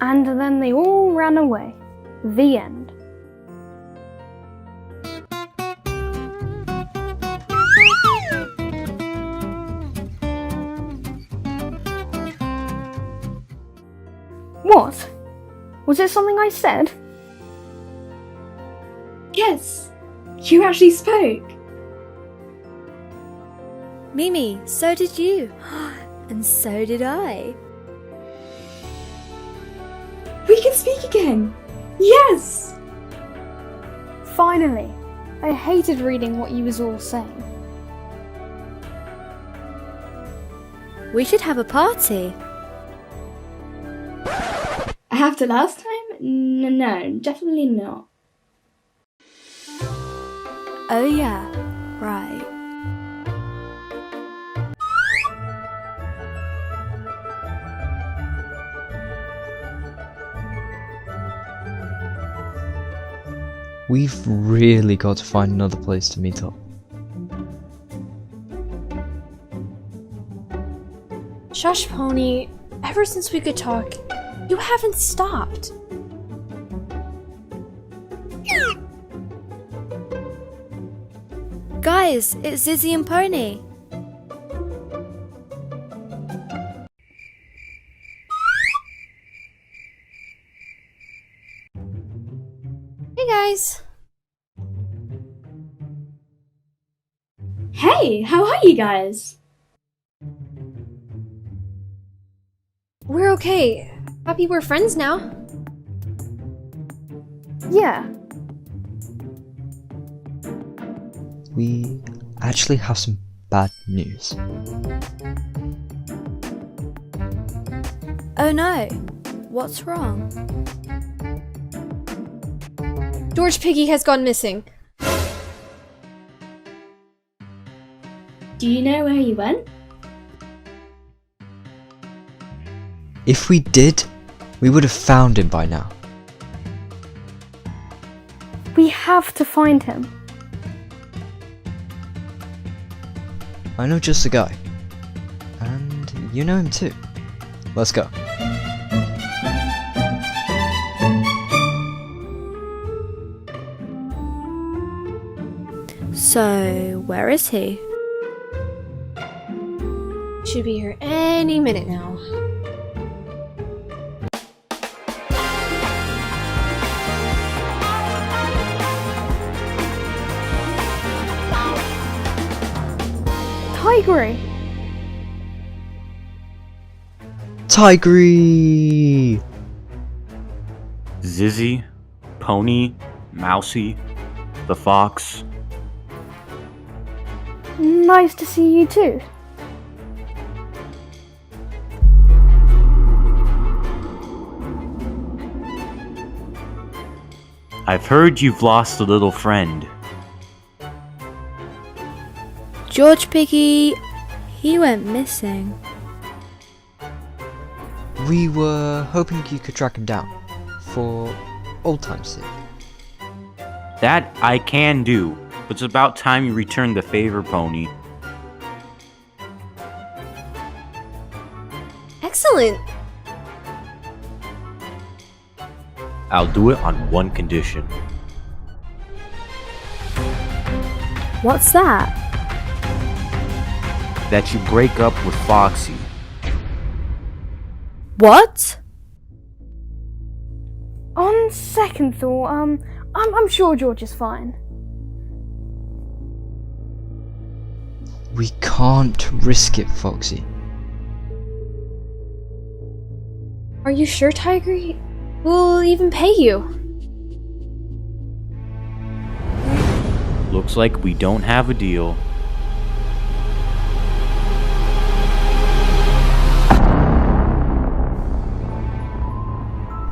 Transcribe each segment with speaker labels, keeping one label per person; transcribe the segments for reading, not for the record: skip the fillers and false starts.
Speaker 1: And then they all ran away. The end. What? Was it something I said?
Speaker 2: Yes, you actually spoke.
Speaker 3: Mimi, so did you. And so did I.
Speaker 2: We can speak again. Yes!
Speaker 1: Finally. I hated reading what you was all saying.
Speaker 3: We should have a party.
Speaker 2: After last time? No, definitely not.
Speaker 3: Oh yeah, right.
Speaker 4: We've really got to find another place to meet up.
Speaker 5: Shush, Pony. Ever since we could talk, you haven't stopped.
Speaker 3: Guys, it's Zizzy and Pony.
Speaker 5: Hey guys.
Speaker 2: Hey, how are you guys?
Speaker 5: We're okay. Happy we're friends now.
Speaker 1: Yeah.
Speaker 4: We actually have some bad news.
Speaker 3: Oh no, what's wrong?
Speaker 5: George Piggy has gone missing.
Speaker 2: Do you know where he went?
Speaker 4: If we did, we would have found him by now.
Speaker 1: We have to find him.
Speaker 4: I know just a guy. And you know him too. Let's go.
Speaker 3: So, where is he?
Speaker 5: Should be here any minute now.
Speaker 1: Tigree!
Speaker 4: Tigree!
Speaker 6: Zizzy, Pony, Mousy, the Fox.
Speaker 1: Nice to see you too.
Speaker 6: I've heard you've lost a little friend.
Speaker 3: George Piggy, he went missing.
Speaker 4: We were hoping you could track him down. For old time's sake.
Speaker 6: That I can do, but it's about time you return the favor, Pony.
Speaker 5: Excellent!
Speaker 6: I'll do it on one condition.
Speaker 3: What's that?
Speaker 6: That you break up with Foxy.
Speaker 3: What?
Speaker 1: On second thought, I'm sure George is fine.
Speaker 4: We can't risk it, Foxy.
Speaker 5: Are you sure, Tigree? We'll even pay you.
Speaker 6: Looks like we don't have a deal.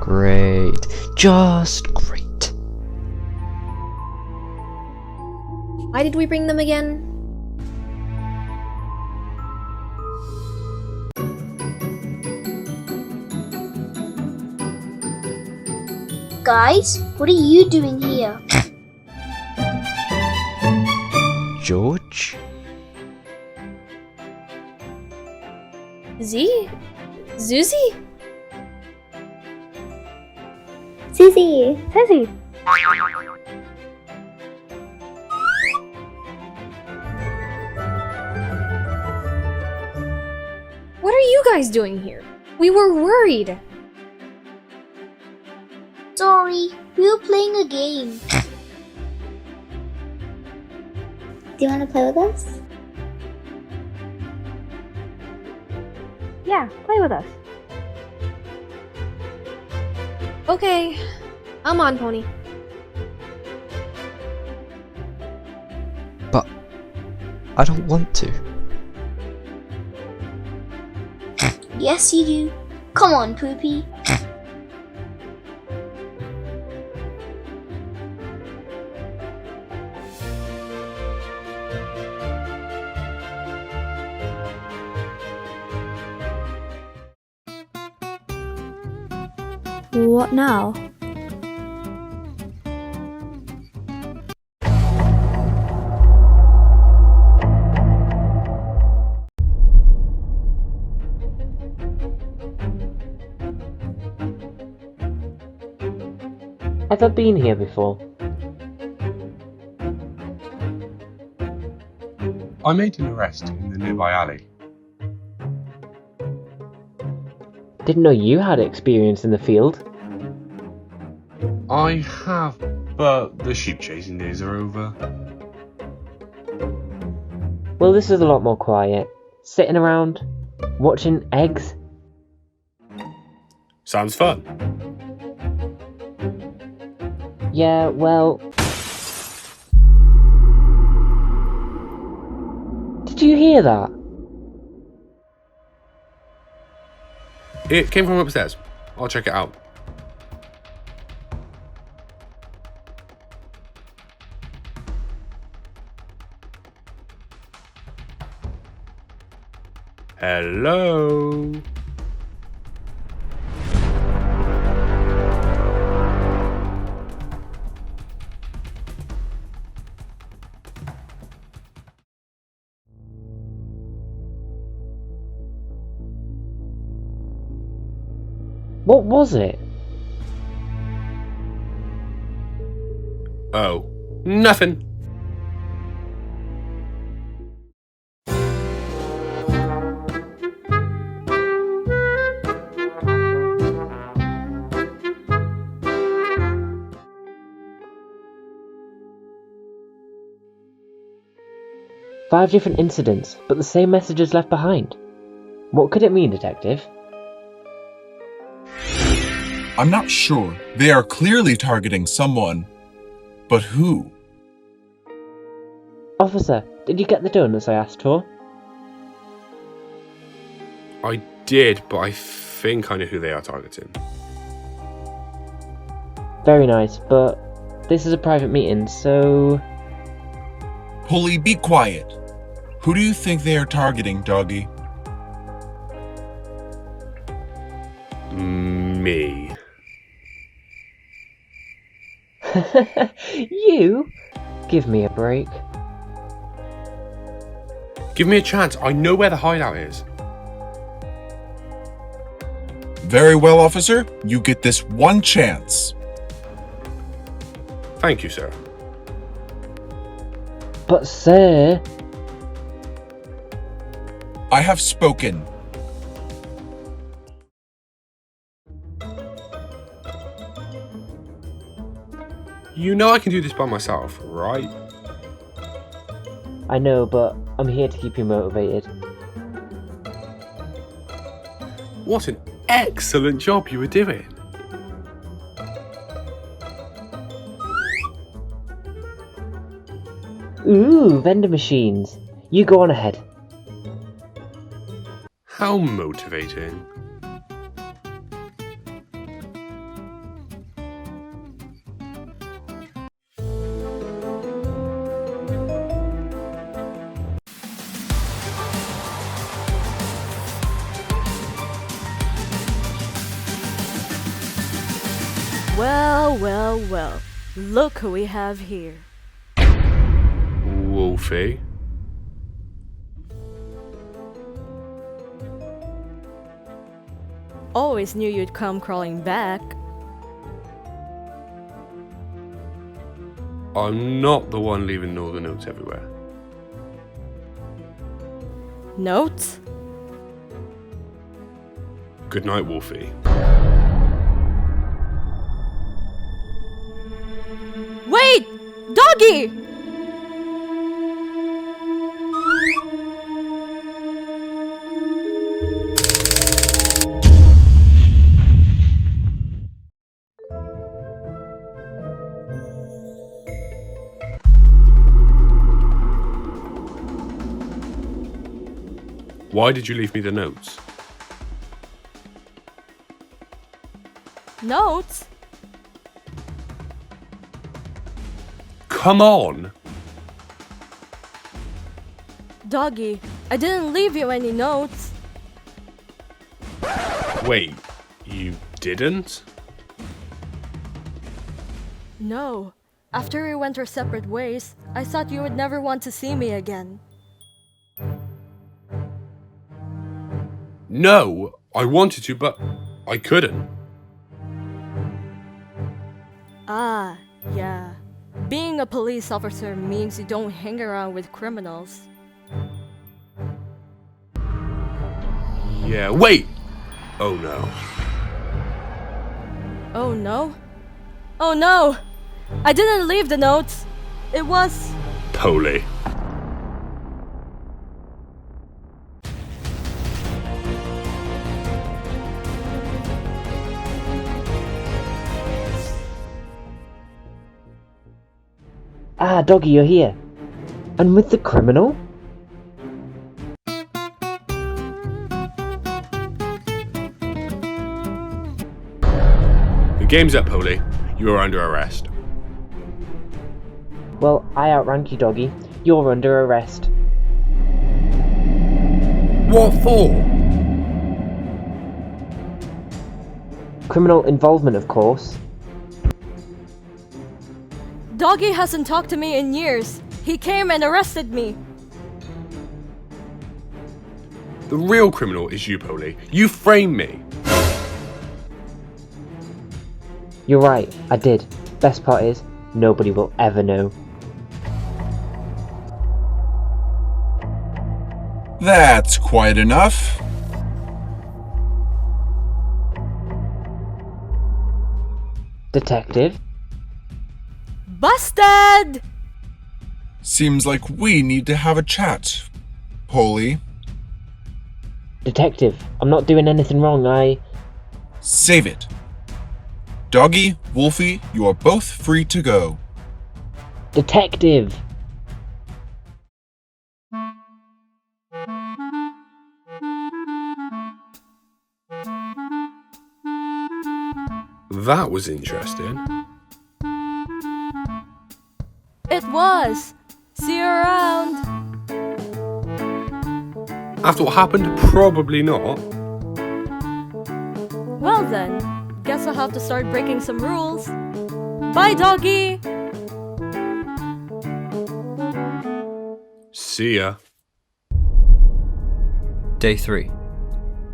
Speaker 4: Great. Just great.
Speaker 5: Why did we bring them again?
Speaker 7: Guys, what are you doing here?
Speaker 4: George?
Speaker 5: Z? Zuzy?
Speaker 7: Zizzy.
Speaker 1: Zizzy.
Speaker 5: What are you guys doing here? We were worried.
Speaker 7: Sorry, we were playing a game. Do you want to play with us?
Speaker 1: Yeah, play with us.
Speaker 5: Okay, I'm on, Pony.
Speaker 4: But I don't want to.
Speaker 7: Yes, you do. Come on, Poopy.
Speaker 3: What now?
Speaker 8: Ever been here before?
Speaker 9: I made an arrest in the nearby alley.
Speaker 8: Didn't know you had experience in the field.
Speaker 9: I have, but the sheep chasing days are over.
Speaker 8: Well, this is a lot more quiet. Sitting around, watching eggs.
Speaker 9: Sounds fun.
Speaker 8: Yeah, well... Did you hear that?
Speaker 9: It came from upstairs. I'll check it out. Hello?
Speaker 8: What was it?
Speaker 9: Oh, nothing.
Speaker 8: Five different incidents, but the same messages left behind. What could it mean, Detective?
Speaker 10: I'm not sure. They are clearly targeting someone. But who?
Speaker 8: Officer, did you get the donuts I asked for?
Speaker 9: I did, but I think I know who they are targeting.
Speaker 8: Very nice, but this is a private meeting, so...
Speaker 10: Pulley, be quiet. Who do you think they are targeting, doggy?
Speaker 9: Me.
Speaker 8: You? Give me a break.
Speaker 9: Give me a chance. I know where the hideout is.
Speaker 10: Very well, officer. You get this one chance.
Speaker 9: Thank you, sir.
Speaker 8: But sir...
Speaker 10: I have spoken.
Speaker 9: You know I can do this by myself, right?
Speaker 8: I know, but I'm here to keep you motivated.
Speaker 9: What an excellent job you were doing.
Speaker 8: Ooh, vendor machines. You go on ahead.
Speaker 9: How motivating.
Speaker 3: Well, well, well. Look who we have here.
Speaker 9: Wolfie.
Speaker 3: Always knew you'd come crawling back.
Speaker 9: I'm not the one leaving all the notes everywhere.
Speaker 11: Notes?
Speaker 9: Good night, Wolfie.
Speaker 11: Wait! Doggy!
Speaker 9: Why did you leave me the notes?
Speaker 11: Notes?
Speaker 9: Come on!
Speaker 11: Doggy, I didn't leave you any notes.
Speaker 9: Wait, you didn't?
Speaker 11: No. After we went our separate ways, I thought you would never want to see me again.
Speaker 9: No, I wanted to, but I couldn't.
Speaker 11: Ah, yeah. Being a police officer means you don't hang around with criminals.
Speaker 9: Yeah, wait! Oh no.
Speaker 11: Oh no? Oh no! I didn't leave the notes! It was...
Speaker 9: Polly.
Speaker 8: Ah, Doggy, you're here. And with the criminal?
Speaker 9: The game's up, Polly. You are under arrest.
Speaker 8: Well, I outrank you, Doggy. You're under arrest.
Speaker 9: What for?
Speaker 8: Criminal involvement, of course.
Speaker 11: Doggy hasn't talked to me in years. He came and arrested me.
Speaker 9: The real criminal is you, Polly. You framed me.
Speaker 8: You're right, I did. Best part is, nobody will ever know.
Speaker 10: That's quite enough.
Speaker 8: Detective?
Speaker 11: Busted!
Speaker 10: Seems like we need to have a chat, Polly.
Speaker 8: Detective, I'm not doing anything wrong,
Speaker 10: Save it. Doggy, Wolfie, you are both free to go.
Speaker 8: Detective!
Speaker 9: That was interesting.
Speaker 11: It was! See you around!
Speaker 9: After what happened, probably not.
Speaker 11: Well then, guess I'll have to start breaking some rules. Bye, Doggy!
Speaker 9: See ya.
Speaker 4: Day 3.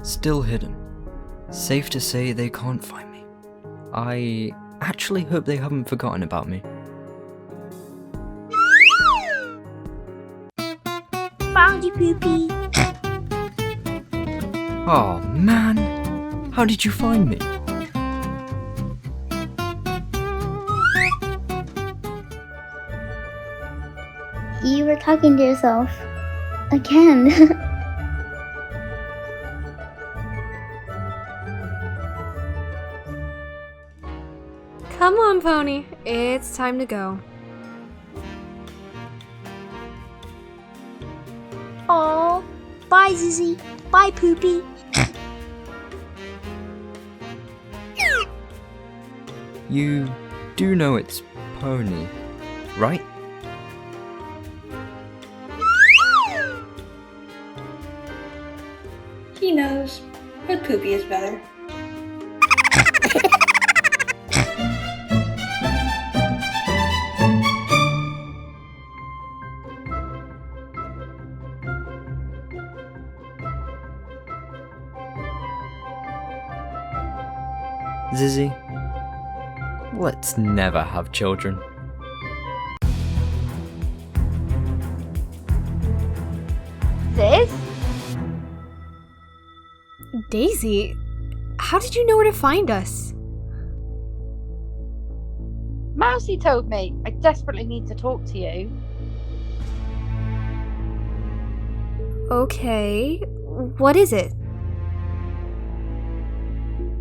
Speaker 4: Still hidden. Safe to say they can't find me. I actually hope they haven't forgotten about me.
Speaker 7: Found you, Poopy.
Speaker 4: Oh man, how did you find me?
Speaker 7: You were talking to yourself. Again.
Speaker 5: Come on, Pony. It's time to go.
Speaker 7: Aw. Bye, Zizzy. Bye, Poopy.
Speaker 4: You do know it's Pony, right?
Speaker 2: He knows, but Poopy is better.
Speaker 4: Zizzy, let's never have children.
Speaker 1: Daisy, how did you know where to find us?
Speaker 12: Mousy told me. I desperately need to talk to you.
Speaker 1: Okay, what is it?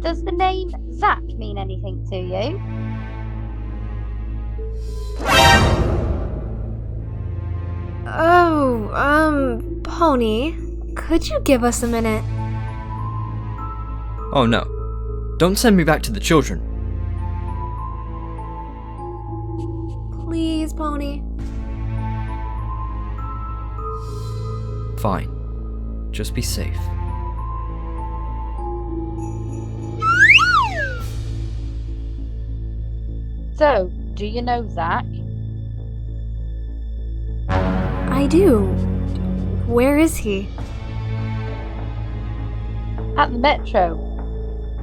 Speaker 12: Does the name Zack mean anything to you?
Speaker 1: Oh, Pony, could you give us a minute?
Speaker 4: Oh no. Don't send me back to the children.
Speaker 1: Please, Pony.
Speaker 4: Fine. Just be safe.
Speaker 12: So, do you know Zack?
Speaker 1: I do. Where is he?
Speaker 12: At the metro.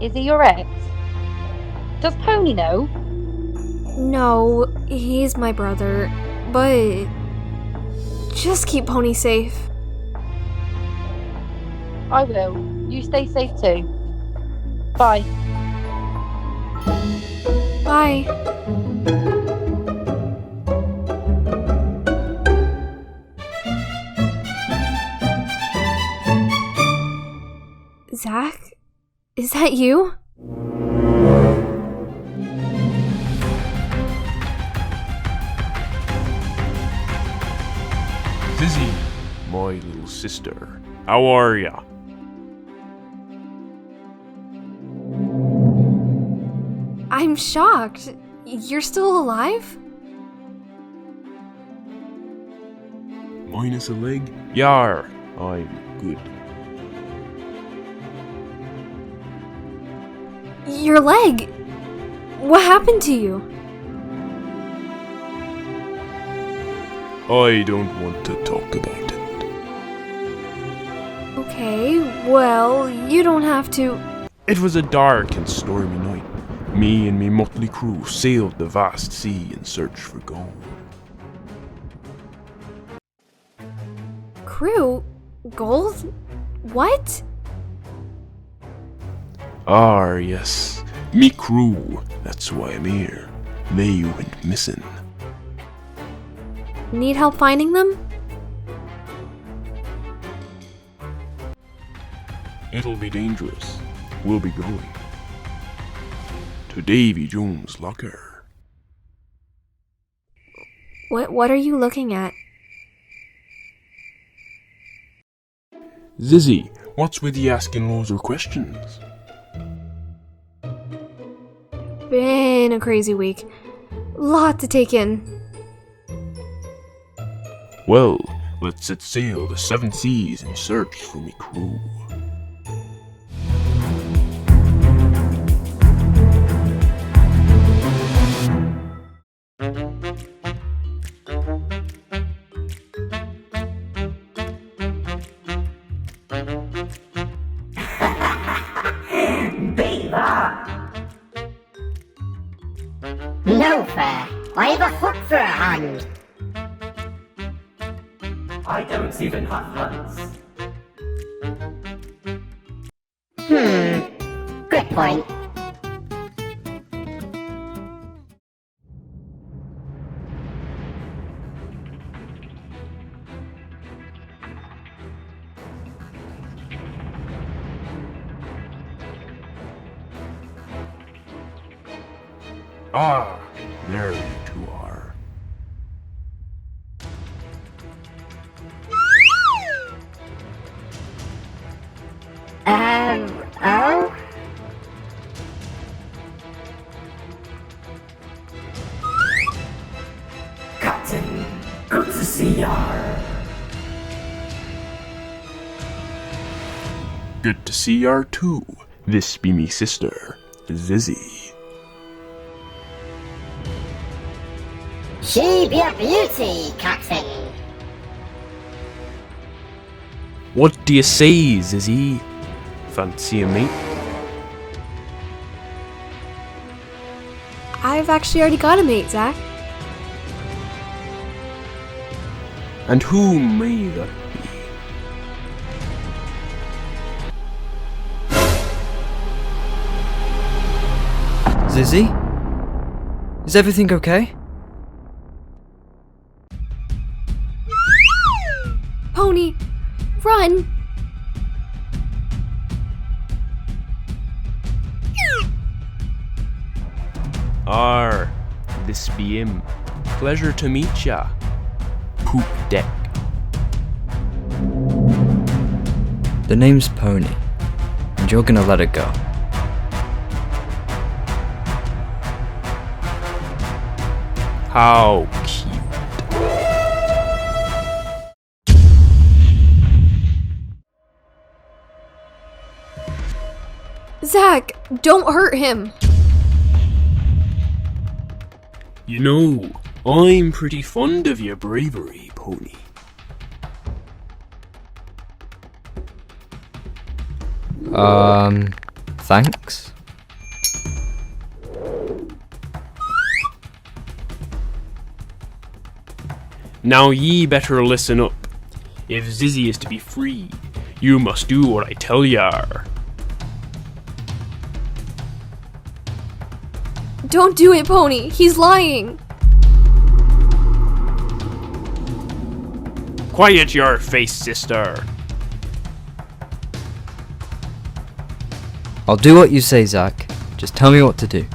Speaker 12: Is he your ex? Does Pony know?
Speaker 1: No, he's my brother, but just keep Pony safe.
Speaker 12: I will. You stay safe too. Bye.
Speaker 1: Bye. Zack? Is that you?
Speaker 13: Zizzy, my little sister. How are ya?
Speaker 1: I'm shocked. You're still alive?
Speaker 13: Minus a leg? Yar, I'm good.
Speaker 1: Your leg! What happened to you?
Speaker 13: I don't want to talk about it.
Speaker 1: Okay, well, you don't have to.
Speaker 13: It was a dark and stormy night. Me and me motley crew sailed the vast sea in search for gold.
Speaker 1: Crew? Gold? What?
Speaker 13: Ah, yes. Me crew. That's why I'm here. They went missing.
Speaker 1: Need help finding them?
Speaker 13: It'll be dangerous. We'll be going to Davy Jones' locker.
Speaker 1: What are you looking at?
Speaker 13: Zizzy, what's with you asking loads of questions?
Speaker 1: Been a crazy week. Lot to take in.
Speaker 13: Well, let's set sail the 7 seas in search for me crew.
Speaker 14: No fair. I've a hook for a hand.
Speaker 15: I don't even have hands.
Speaker 14: Good point.
Speaker 13: Ah, there you two are.
Speaker 14: Oh?
Speaker 15: Captain, good to see ya.
Speaker 13: Good to see y'ar too. This be me sister, Zizzy.
Speaker 14: She be a beauty, Captain.
Speaker 6: What do you say, Zizzy? Fancy a mate?
Speaker 1: I've actually already got a mate, Zack.
Speaker 13: And who may that be?
Speaker 4: Zizzy? Is everything okay?
Speaker 1: Pony, run!
Speaker 16: This be him. Pleasure to meet ya. Poop deck.
Speaker 4: The name's Pony, and you're gonna let it go.
Speaker 16: How cute.
Speaker 1: Zack, don't hurt him!
Speaker 16: You know, I'm pretty fond of your bravery, Pony.
Speaker 4: Thanks?
Speaker 16: Now ye better listen up. If Zizzy is to be freed, you must do what I tell yar.
Speaker 1: Don't do it, Pony! He's lying!
Speaker 16: Quiet your face, sister.
Speaker 4: I'll do what you say, Zack. Just tell me what to do.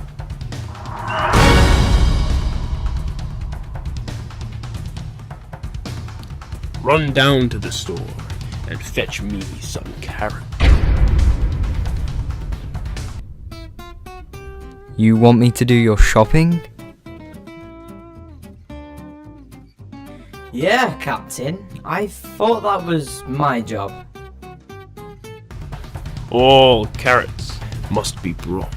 Speaker 16: Run down to the store and fetch me some carrots.
Speaker 4: You want me to do your shopping?
Speaker 17: Yeah, Captain. I thought that was my job.
Speaker 16: All carrots must be brought,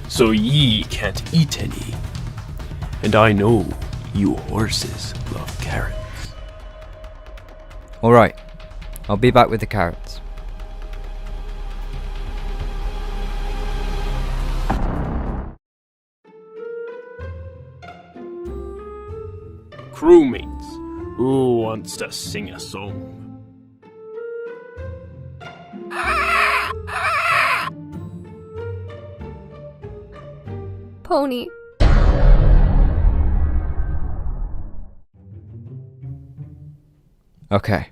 Speaker 16: so ye can't eat any. And I know you horses love carrots.
Speaker 4: Alright, I'll be back with the carrots.
Speaker 16: Crewmates, who wants to sing a song?
Speaker 1: Pony.
Speaker 4: Okay,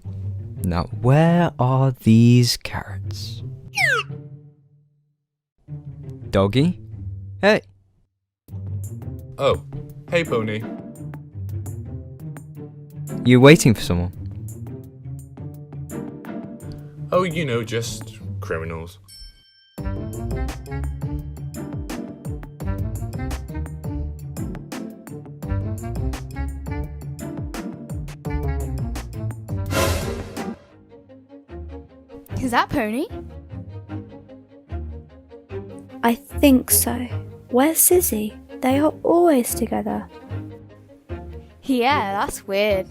Speaker 4: now where are these carrots? Doggy? Hey!
Speaker 10: Oh, hey Pony.
Speaker 4: You waiting for someone?
Speaker 10: Oh, you know, just criminals.
Speaker 3: Is that Pony?
Speaker 18: I think so. Where's Zizzy? They are always together.
Speaker 3: Yeah, that's weird.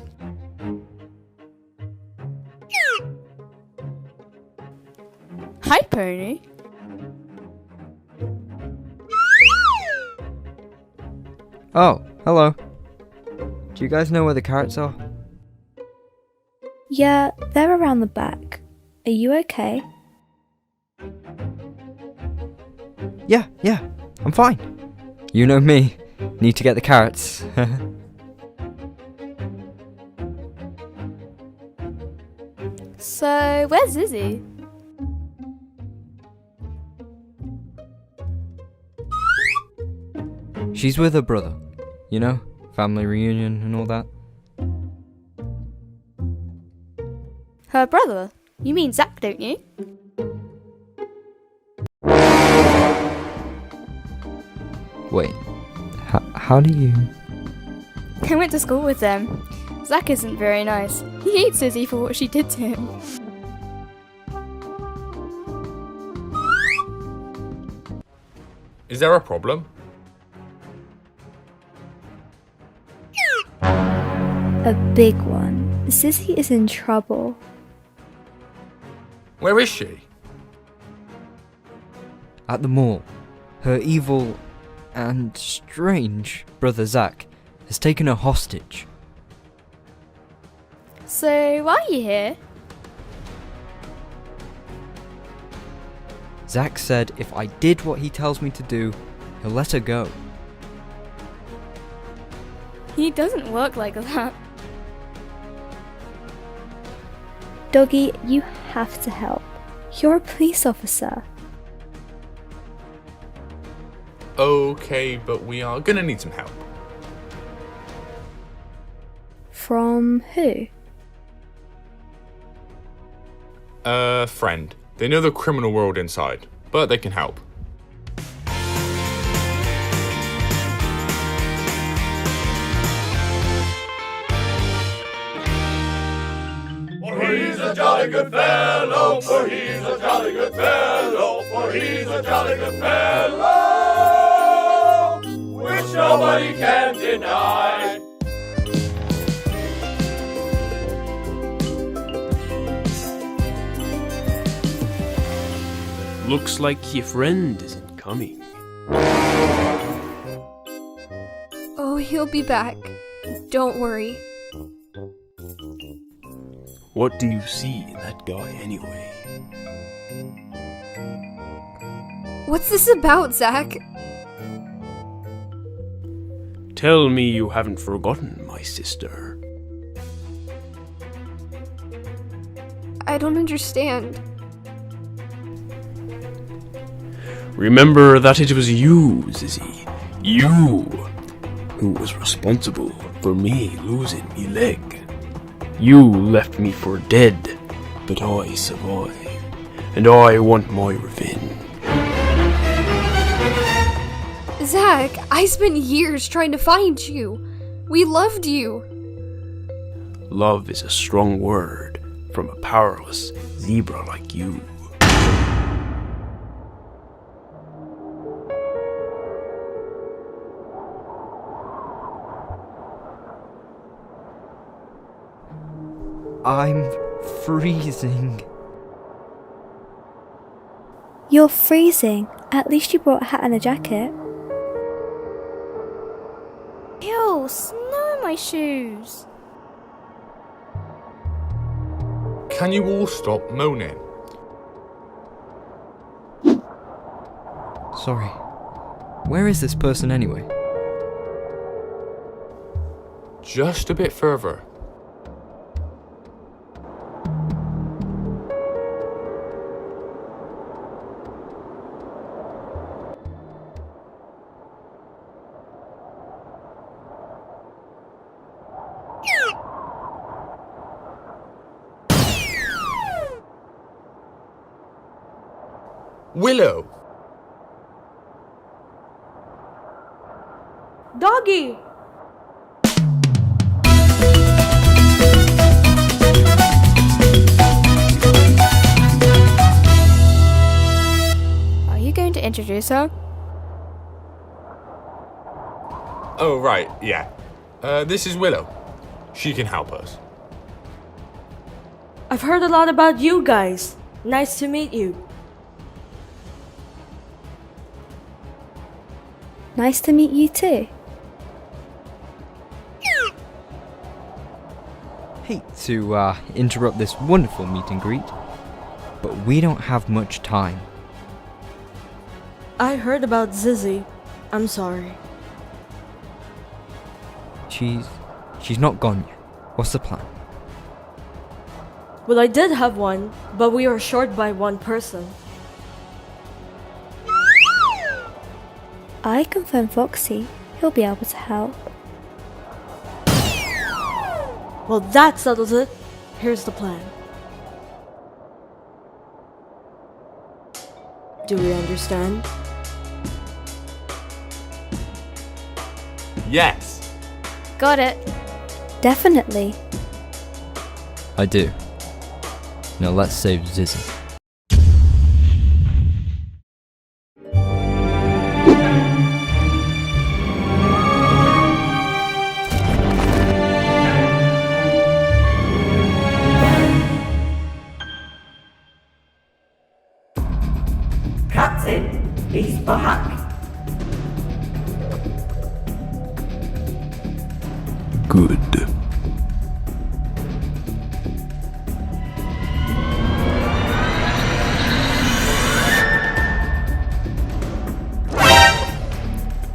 Speaker 3: Hi, Pony.
Speaker 4: Oh, hello. Do you guys know where the carrots are?
Speaker 18: Yeah, they're around the back. Are you okay?
Speaker 4: Yeah, I'm fine. You know me. Need to get the carrots.
Speaker 3: So, where's Zizzy?
Speaker 4: She's with her brother. You know, family reunion and all that.
Speaker 3: Her brother? You mean Zack, don't you?
Speaker 4: Wait, how do you...
Speaker 3: I went to school with them. Zack isn't very nice. He hates Zizzy for what she did to him.
Speaker 10: Is there a problem?
Speaker 18: A big one. Zizzy is in trouble.
Speaker 10: Where is she?
Speaker 4: At the mall. Her evil and strange brother Zack has taken her hostage.
Speaker 3: So, why are you here?
Speaker 4: Zack said if I did what he tells me to do, He'll let her go.
Speaker 3: He doesn't work like that.
Speaker 18: Doggy, you have to help. You're a police officer.
Speaker 19: Okay, but we are gonna need some help.
Speaker 18: From who?
Speaker 19: A friend. They know the criminal world inside, but they can help.
Speaker 15: For he's a jolly good fellow, for he's a jolly good fellow, for he's a jolly good fellow, which nobody can deny.
Speaker 16: Looks like your friend isn't coming.
Speaker 1: Oh, he'll be back. Don't worry.
Speaker 16: What do you see in that guy anyway?
Speaker 1: What's this about, Zack?
Speaker 16: Tell me you haven't forgotten my sister.
Speaker 1: I don't understand.
Speaker 16: Remember that it was you, Zizzy. You who was responsible for me losing me leg. You left me for dead, but I survived, and I want my revenge.
Speaker 1: Zack, I spent years trying to find you. We loved you.
Speaker 16: Love is a strong word from a powerless zebra like you.
Speaker 4: I'm freezing.
Speaker 18: You're freezing. At least you brought a hat and a jacket.
Speaker 3: Ew, snow in my shoes.
Speaker 19: Can you all stop moaning?
Speaker 4: Sorry. Where is this person anyway?
Speaker 19: Just a bit further. Willow!
Speaker 11: Doggy!
Speaker 3: Are you going to introduce her?
Speaker 19: Oh, right, yeah. This is Willow. She can help us.
Speaker 11: I've heard a lot about you guys. Nice to meet you.
Speaker 18: Nice to meet you too.
Speaker 4: Hate to interrupt this wonderful meet and greet, but we don't have much time.
Speaker 11: I heard about Zizzy. I'm sorry.
Speaker 4: She's not gone yet. What's the plan?
Speaker 11: Well, I did have one, but we were short by one person.
Speaker 18: I can phone Foxy. He'll be able to help.
Speaker 11: Well, that settles it. Here's the plan. Do we understand?
Speaker 19: Yes!
Speaker 3: Got it.
Speaker 18: Definitely.
Speaker 4: I do. Now let's save Zizzy.
Speaker 15: Captain is back.
Speaker 13: Good.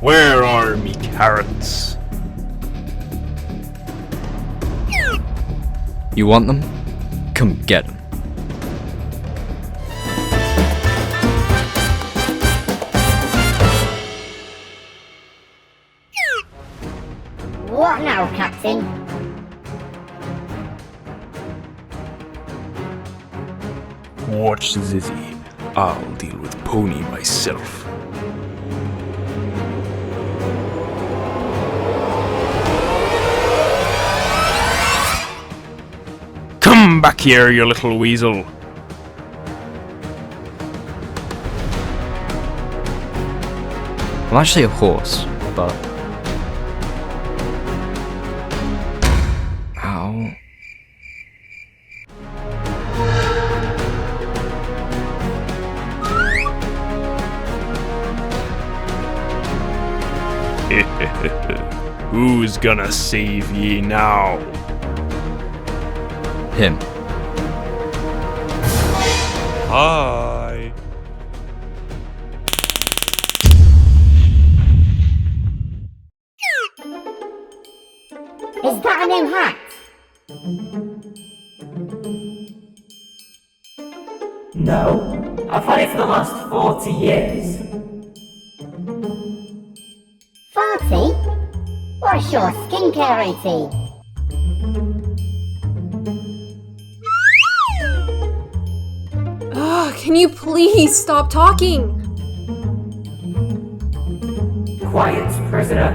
Speaker 16: Where are me carrots?
Speaker 4: You want them? Come get them.
Speaker 14: What now, Captain?
Speaker 16: Watch Zizzy. I'll deal with Pony myself. Come back here, you little weasel.
Speaker 4: I'm actually a horse, but... Ow.
Speaker 16: Who's gonna save ye now?
Speaker 4: Him.
Speaker 16: Hi.
Speaker 14: Is that a new hat?
Speaker 20: No, I've had it for the last 40 years.
Speaker 14: 40? What's your skincare routine?
Speaker 1: Ugh, can you please stop talking?
Speaker 20: Quiet, prisoner.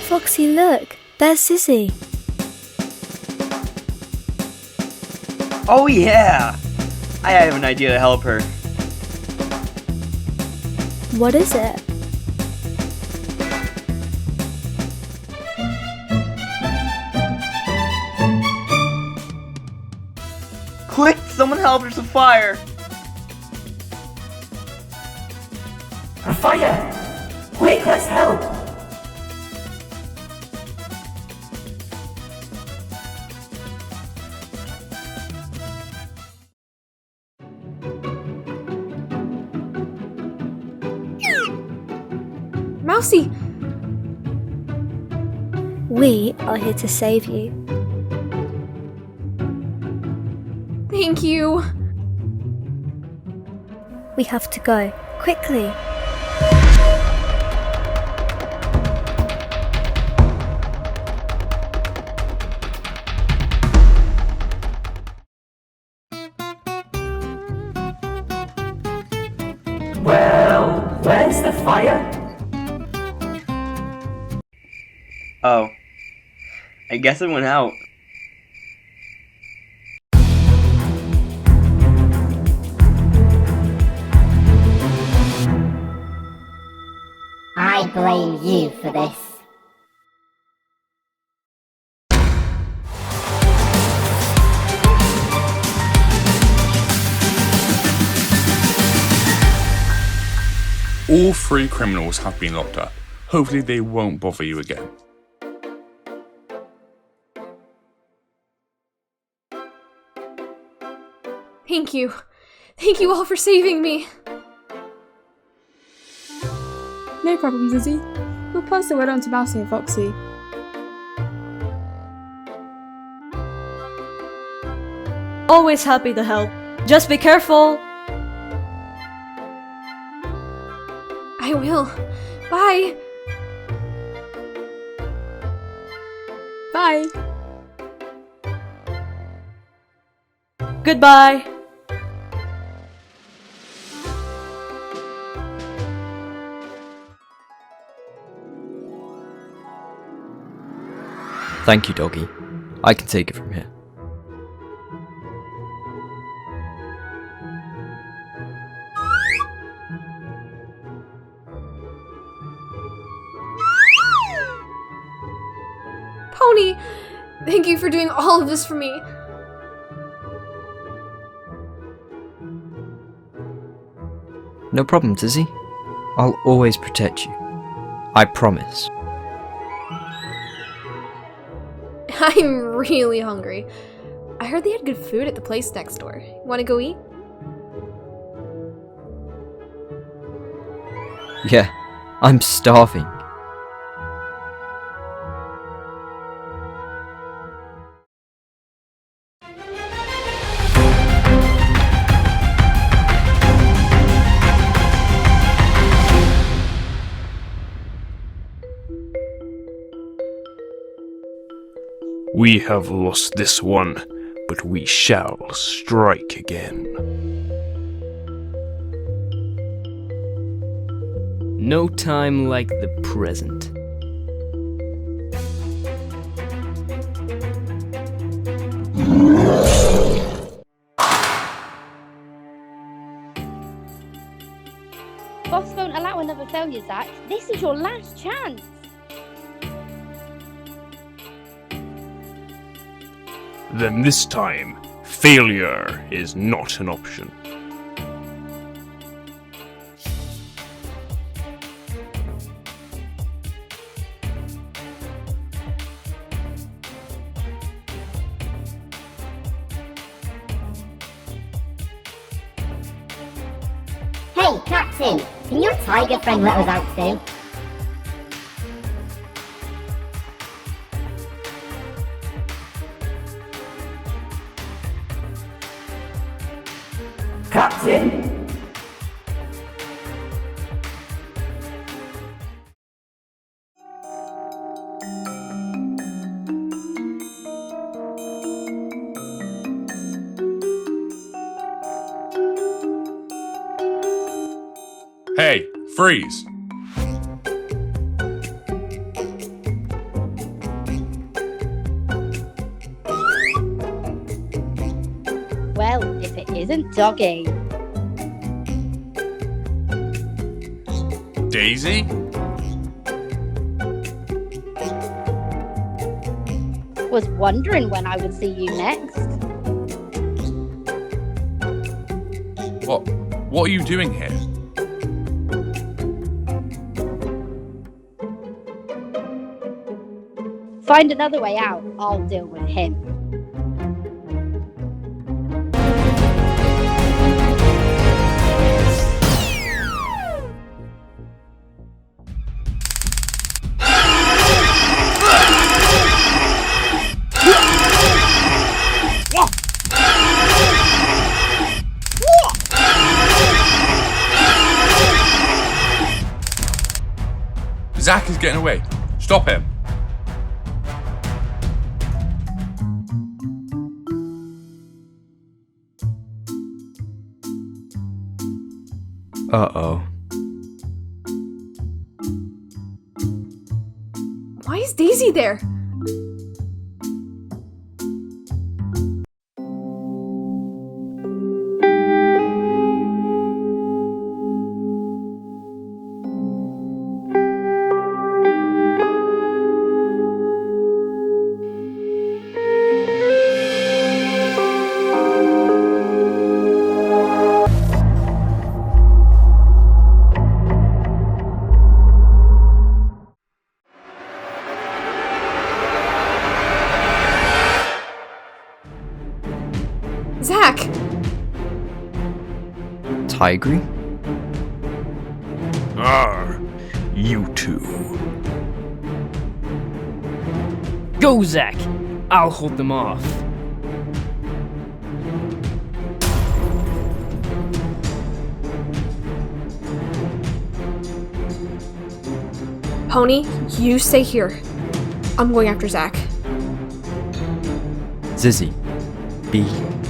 Speaker 18: Foxy, look, there's Zizzy.
Speaker 21: Oh yeah! I have an idea to help her.
Speaker 18: What is it?
Speaker 21: Quick, someone help, there's a fire!
Speaker 20: A fire! Quick, let's help!
Speaker 1: Mousy!
Speaker 18: We are here to save you.
Speaker 1: Thank you.
Speaker 18: We have to go. Quickly.
Speaker 20: Well, where's the fire?
Speaker 21: Oh. I guess it went out.
Speaker 14: I blame you for this.
Speaker 9: All 3 criminals have been locked up. Hopefully they won't bother you again.
Speaker 1: Thank you. Thank you all for saving me.
Speaker 3: No problem, Zizzy. We'll pass the word on to Mousy and Foxy.
Speaker 11: Always happy to help. Just be careful.
Speaker 1: I will. Bye.
Speaker 3: Bye.
Speaker 11: Goodbye.
Speaker 4: Thank you, doggy. I can take it from here.
Speaker 1: Pony! Thank you for doing all of this for me.
Speaker 4: No problem, Zizzy. I'll always protect you. I promise.
Speaker 1: I'm really hungry. I heard they had good food at the place next door. Wanna go eat?
Speaker 4: Yeah, I'm starving.
Speaker 16: We have lost this one, but we shall strike again.
Speaker 8: No time like the present.
Speaker 12: Boss won't allow another failure, Zack. This is your last chance.
Speaker 16: Then this time, failure is not an option.
Speaker 14: Hey, Captain! Can your tiger friend let us out too?
Speaker 20: Captain!
Speaker 19: Hey, freeze!
Speaker 12: Well, if it isn't Doggy.
Speaker 19: Daisy?
Speaker 12: Was wondering when I would see you next.
Speaker 19: What are you doing here?
Speaker 12: Find another way out, I'll deal with him.
Speaker 19: Zack is getting away. Stop him.
Speaker 4: Uh-oh.
Speaker 1: Why is Daisy there? Zack!
Speaker 4: Tigree?
Speaker 16: You two.
Speaker 8: Go, Zack! I'll hold them off.
Speaker 1: Pony, you stay here. I'm going after Zack.
Speaker 4: Zizzy, be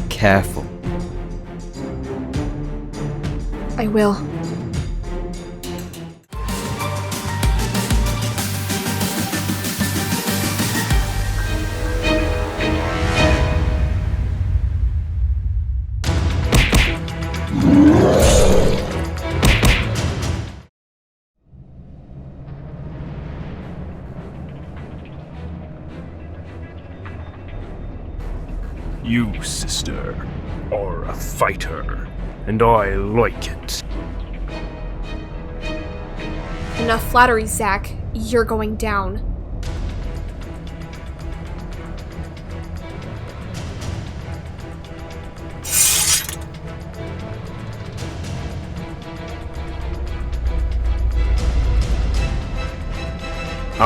Speaker 4: careful.
Speaker 1: I will.
Speaker 16: You, sister, are a fighter, and I like it.
Speaker 1: Enough flattery, Zack. You're going down.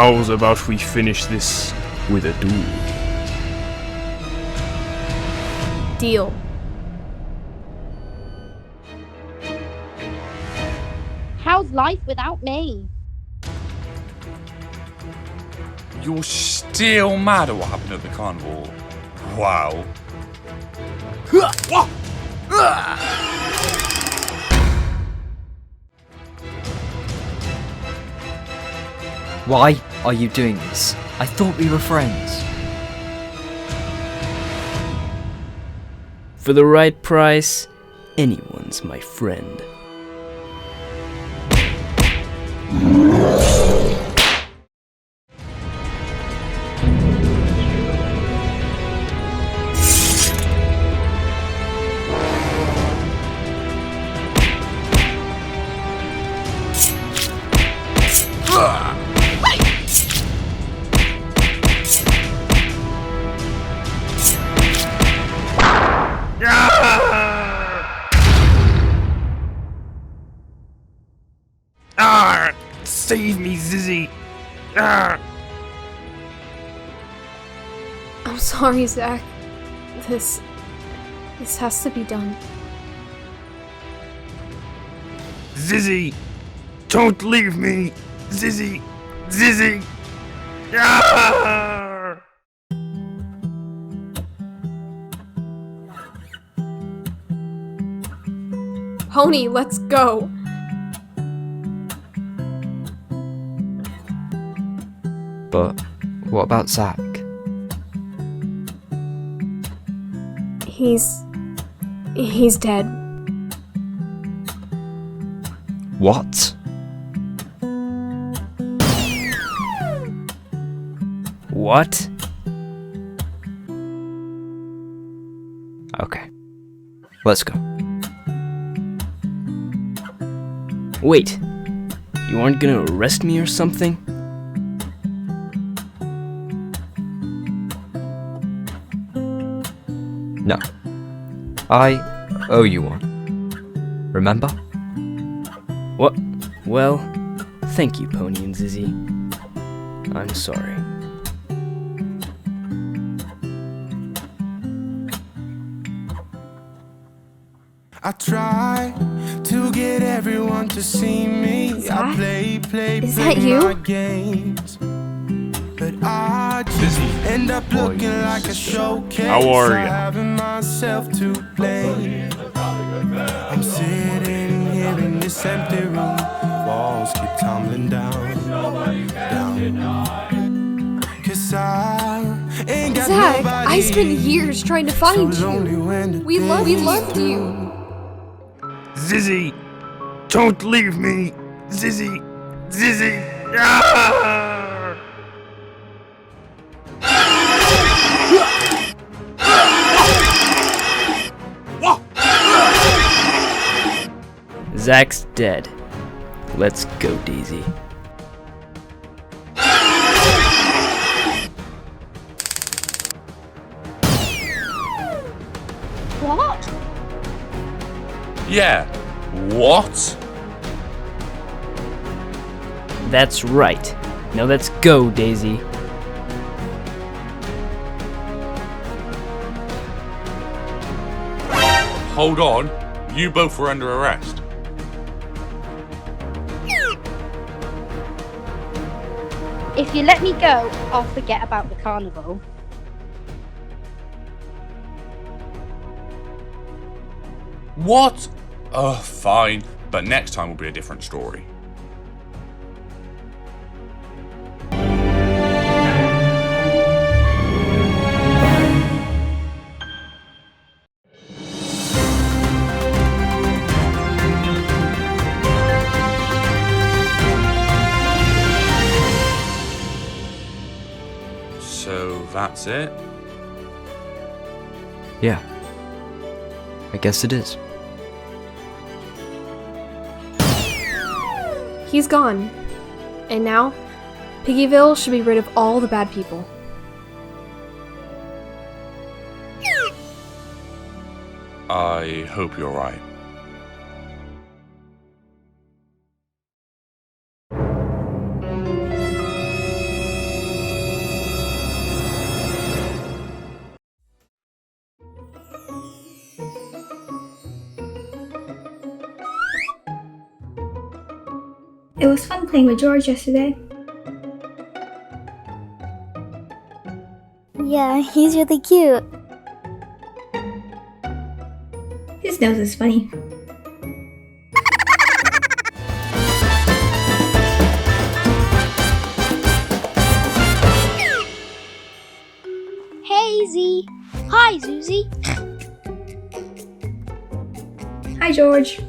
Speaker 16: How's about we finish this with a duel?
Speaker 3: Deal.
Speaker 12: How's life without me?
Speaker 5: You're still mad at what happened at the carnival? Wow.
Speaker 4: Why are you doing this? I thought we were friends.
Speaker 16: For the right price, anyone's my friend. Save me, Zizzy!
Speaker 1: I'm sorry, Zack. This has to be done.
Speaker 16: Zizzy! Don't leave me! Zizzy! Zizzy! Ah!
Speaker 1: Pony, let's go.
Speaker 4: But what about Zack?
Speaker 1: He's dead.
Speaker 4: What?
Speaker 16: What?
Speaker 4: Okay. Let's go.
Speaker 16: Wait. You aren't gonna arrest me or something?
Speaker 4: No. I owe you one. Remember?
Speaker 16: What? Well, thank you, Pony and Zizzy. I'm sorry.
Speaker 22: I try to get everyone to see me.
Speaker 1: Zack?
Speaker 22: I play
Speaker 1: Is that you?
Speaker 22: my games. But I just end up looking like a showcase.
Speaker 16: How are
Speaker 22: I
Speaker 16: ya?
Speaker 22: having myself to blame. I'm sitting here in this empty room. Walls keep tumbling down. Cause I ain't got
Speaker 1: Zack,
Speaker 22: nobody.
Speaker 1: I spent years trying to find you. We loved you.
Speaker 16: Zizzy! Don't leave me! Zizzy! Zizzy! Ah! Zack's dead. Let's go, Daisy.
Speaker 12: What?
Speaker 5: Yeah. What?
Speaker 16: That's right. Now let's go, Daisy.
Speaker 5: Hold on. You both were under arrest.
Speaker 12: If you let me go, I'll forget about the carnival.
Speaker 5: What? Fine. But next time will be a different story. So that's it?
Speaker 4: Yeah. I guess it is.
Speaker 1: He's gone. And now, Piggyville should be rid of all the bad people.
Speaker 5: I hope you're right.
Speaker 18: It was fun playing with George yesterday.
Speaker 3: Yeah, he's really cute.
Speaker 18: His nose is funny.
Speaker 2: Hey Z. Hi Zuzy.
Speaker 18: Hi George.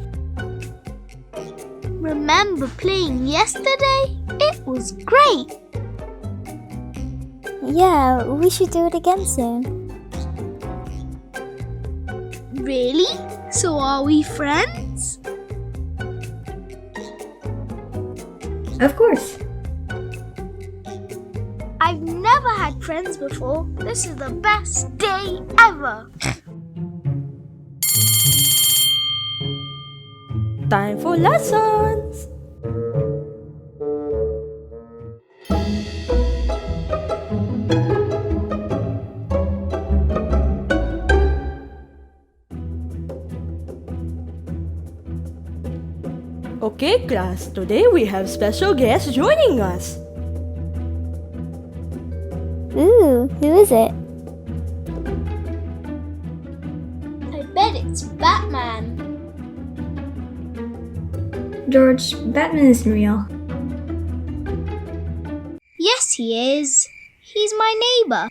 Speaker 2: Remember playing yesterday? It was great.
Speaker 3: Yeah, we should do it again soon.
Speaker 2: Really? So are we friends?
Speaker 18: Of course.
Speaker 2: I've never had friends before. This is the best day ever.
Speaker 11: Time for lessons. Okay, class, today we have special guests joining us.
Speaker 3: Ooh, who is it?
Speaker 2: I bet it's Batman.
Speaker 18: George, Batman isn't real.
Speaker 2: Yes, he is. He's my neighbor.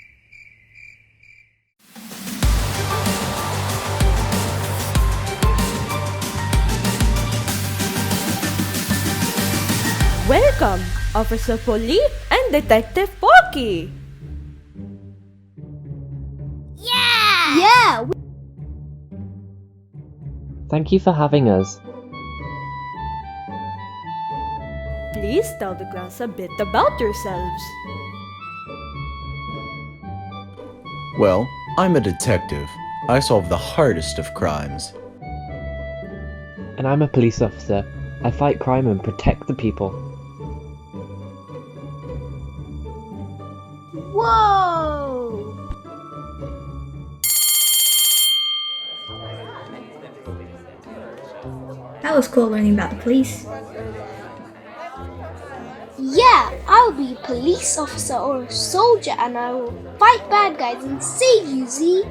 Speaker 11: Welcome, Officer Polly and Detective Porky.
Speaker 2: Yeah!
Speaker 7: Thank you for having us.
Speaker 11: Please tell the class a bit about yourselves.
Speaker 23: Well, I'm a detective. I solve the hardest of crimes.
Speaker 7: And I'm a police officer. I fight crime and protect the people.
Speaker 2: Whoa!
Speaker 18: That was cool learning about the police.
Speaker 2: Yeah, I'll be a police officer or a soldier and I will fight bad guys and save you, Z.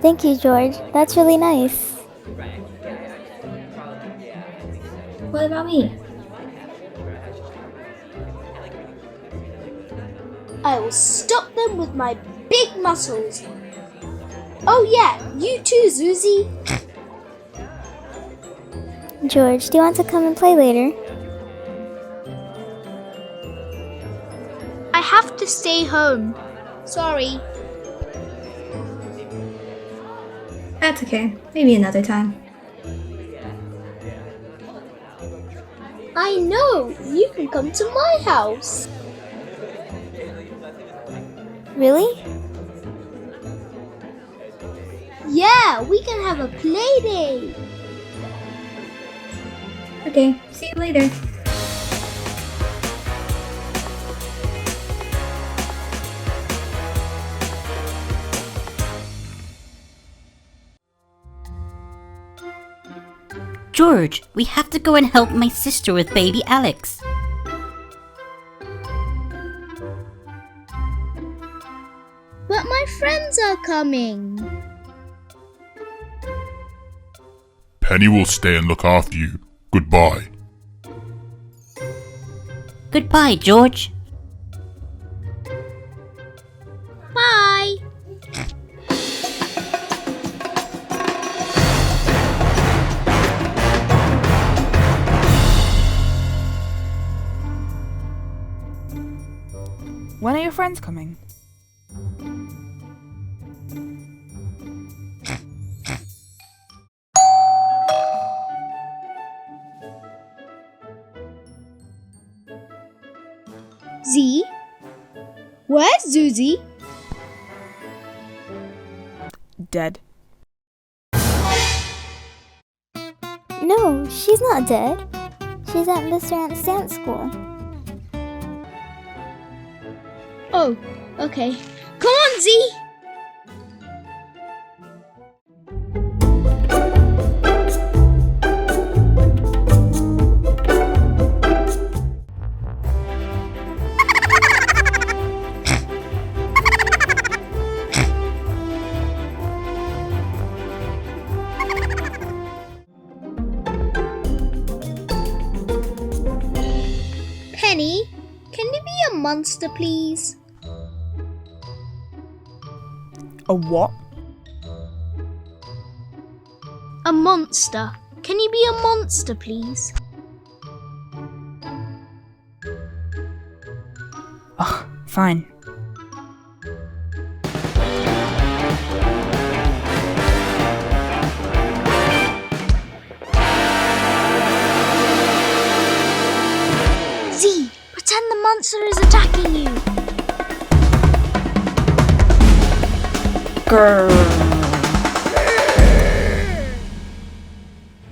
Speaker 3: Thank you, George. That's really nice.
Speaker 18: What about me?
Speaker 2: I will stop them with my big muscles. Oh yeah, you too, Zuzy.
Speaker 3: George, do you want to come and play later?
Speaker 2: I have to stay home. Sorry.
Speaker 18: That's okay. Maybe another time.
Speaker 2: I know. You can come to my house.
Speaker 3: Really?
Speaker 2: Yeah, we can have a play day.
Speaker 18: Okay, see you later.
Speaker 24: George, we have to go and help my sister with baby Alex.
Speaker 2: But my friends are coming.
Speaker 13: Penny will stay and look after you. Goodbye.
Speaker 24: Goodbye, George.
Speaker 2: Bye.
Speaker 25: When are your friends coming?
Speaker 2: Z? Where's Zuzy?
Speaker 25: Dead.
Speaker 3: No, she's not dead. She's at Mr. Ant's dance school.
Speaker 2: Oh, okay. Come on, Z! a monster, please?
Speaker 25: A what?
Speaker 2: A monster. Can you be a monster, please?
Speaker 25: Ugh, fine.
Speaker 2: Z, pretend the monster is attacking you.
Speaker 25: Grrr.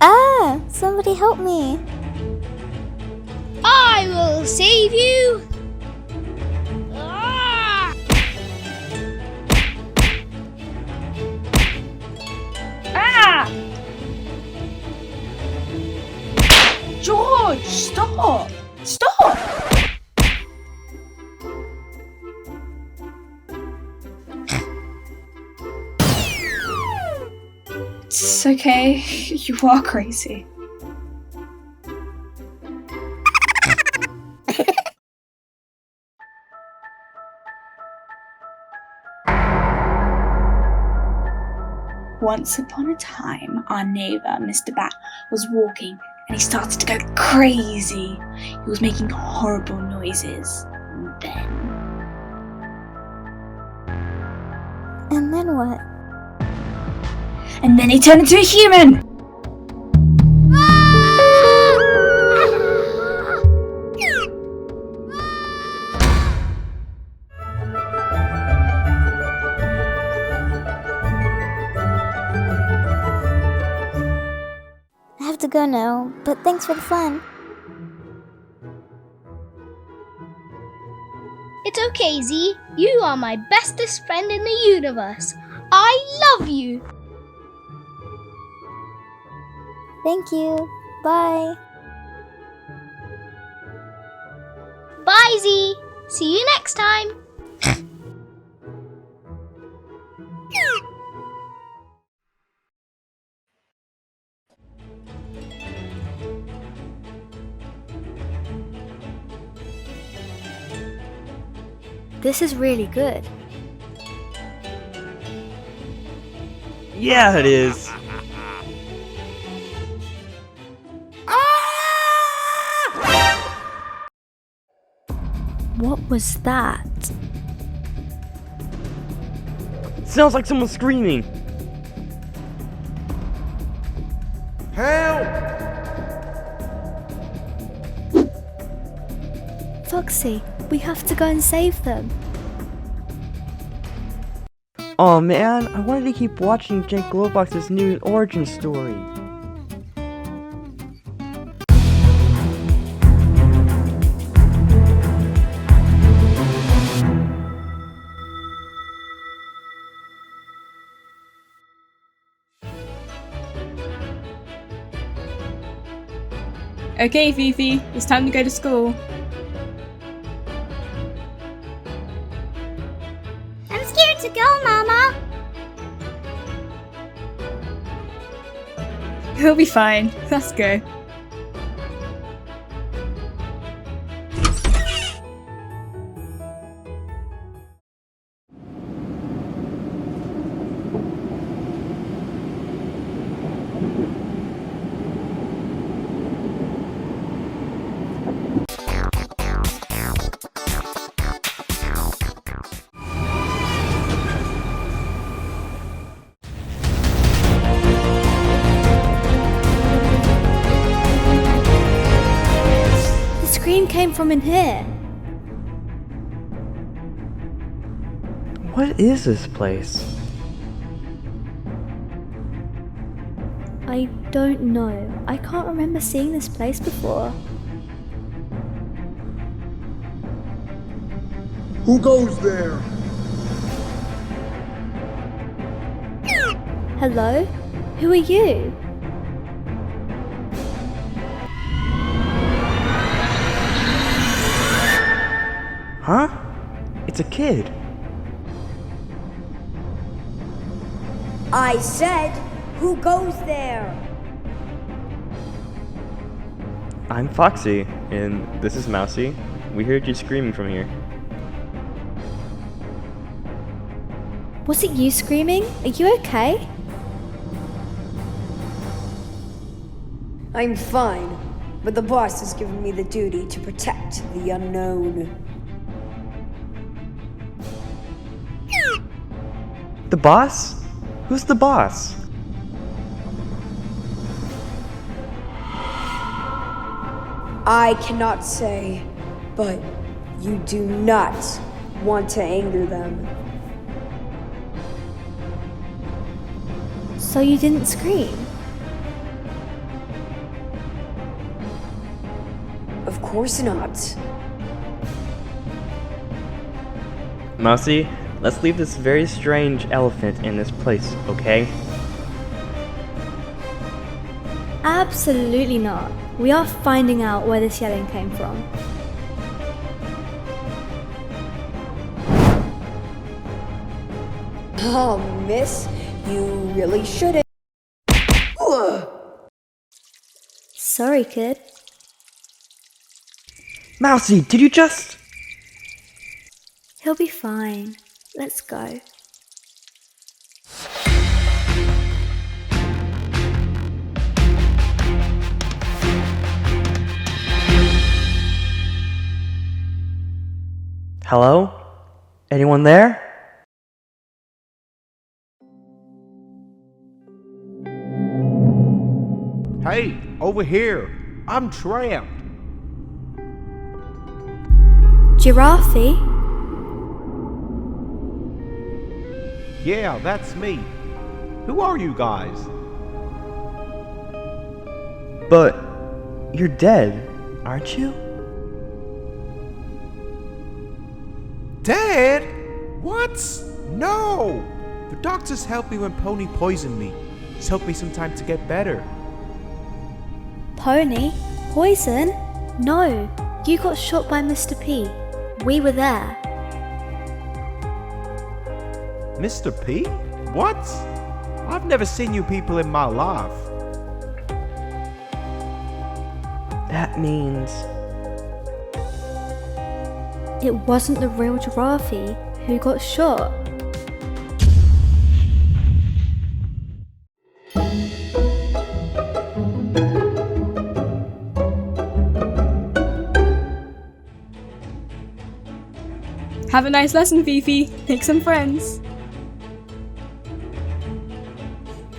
Speaker 3: Ah! Somebody help me!
Speaker 2: I will save you. Ah! Ah!
Speaker 25: George, stop! Stop!
Speaker 6: It's okay. You are crazy. Once upon a time, our neighbour, Mr. Bat, was walking and he started to go crazy. He was making horrible noises.
Speaker 3: And then what?
Speaker 6: And then he turned into a human!
Speaker 3: I have to go now, but thanks for the fun.
Speaker 2: It's okay, Z. You are my bestest friend in the universe. I love you.
Speaker 3: Thank you. Bye.
Speaker 2: Bye, Z. See you next time.
Speaker 3: This is really good.
Speaker 10: Yeah, it is.
Speaker 18: What was that?
Speaker 10: Sounds like someone screaming.
Speaker 22: Help!
Speaker 18: Foxy, we have to go and save them.
Speaker 10: Oh man, I wanted to keep watching Jake Globox's new origin story.
Speaker 6: Okay, Fifi, it's time to go to school.
Speaker 2: I'm scared to go, Mama.
Speaker 6: He'll be fine. Let's go.
Speaker 18: Came from in here.
Speaker 10: What is this place?
Speaker 18: I don't know. I can't remember seeing this place before.
Speaker 22: Who goes there?
Speaker 18: Hello? Who are you?
Speaker 10: Huh? It's a kid.
Speaker 15: I said, who goes there?
Speaker 10: I'm Foxy, and this is Mousy. We heard you screaming from here.
Speaker 18: Was it you screaming? Are you okay?
Speaker 15: I'm fine, but the boss has given me the duty to protect the unknown.
Speaker 10: The boss? Who's the boss?
Speaker 15: I cannot say, but you do not want to anger them.
Speaker 18: So you didn't scream?
Speaker 15: Of course not.
Speaker 10: Mousy, let's leave this very strange elephant in this place, okay?
Speaker 18: Absolutely not. We are finding out where this yelling came from.
Speaker 15: Oh, miss, you really shouldn't. Ugh.
Speaker 18: Sorry, kid.
Speaker 10: Mousy, did you just...
Speaker 18: He'll be fine. Let's go.
Speaker 10: Hello? Anyone there?
Speaker 9: Hey, over here! I'm trapped!
Speaker 18: Giraffe?
Speaker 9: Yeah, that's me. Who are you guys?
Speaker 10: But... you're dead, aren't you?
Speaker 9: Dead? What? No! The doctors helped me when Pony poisoned me. It took me some time to get better.
Speaker 18: Pony? Poison? No, you got shot by Mr. P. We were there.
Speaker 9: Mr. P? What? I've never seen you people in my life.
Speaker 10: That means...
Speaker 18: It wasn't the real Giraffe who got shot.
Speaker 3: Have a nice lesson, Fifi. Make some friends.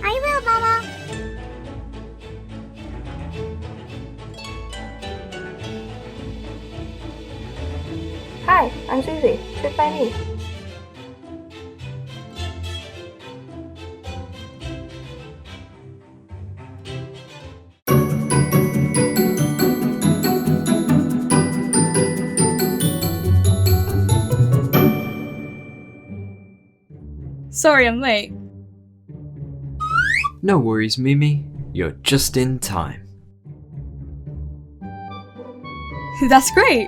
Speaker 2: I will, Mama.
Speaker 14: Hi, I'm Zuzy. Sit by me.
Speaker 3: Sorry I'm late.
Speaker 4: No worries, Mimi. You're just in time.
Speaker 3: That's great.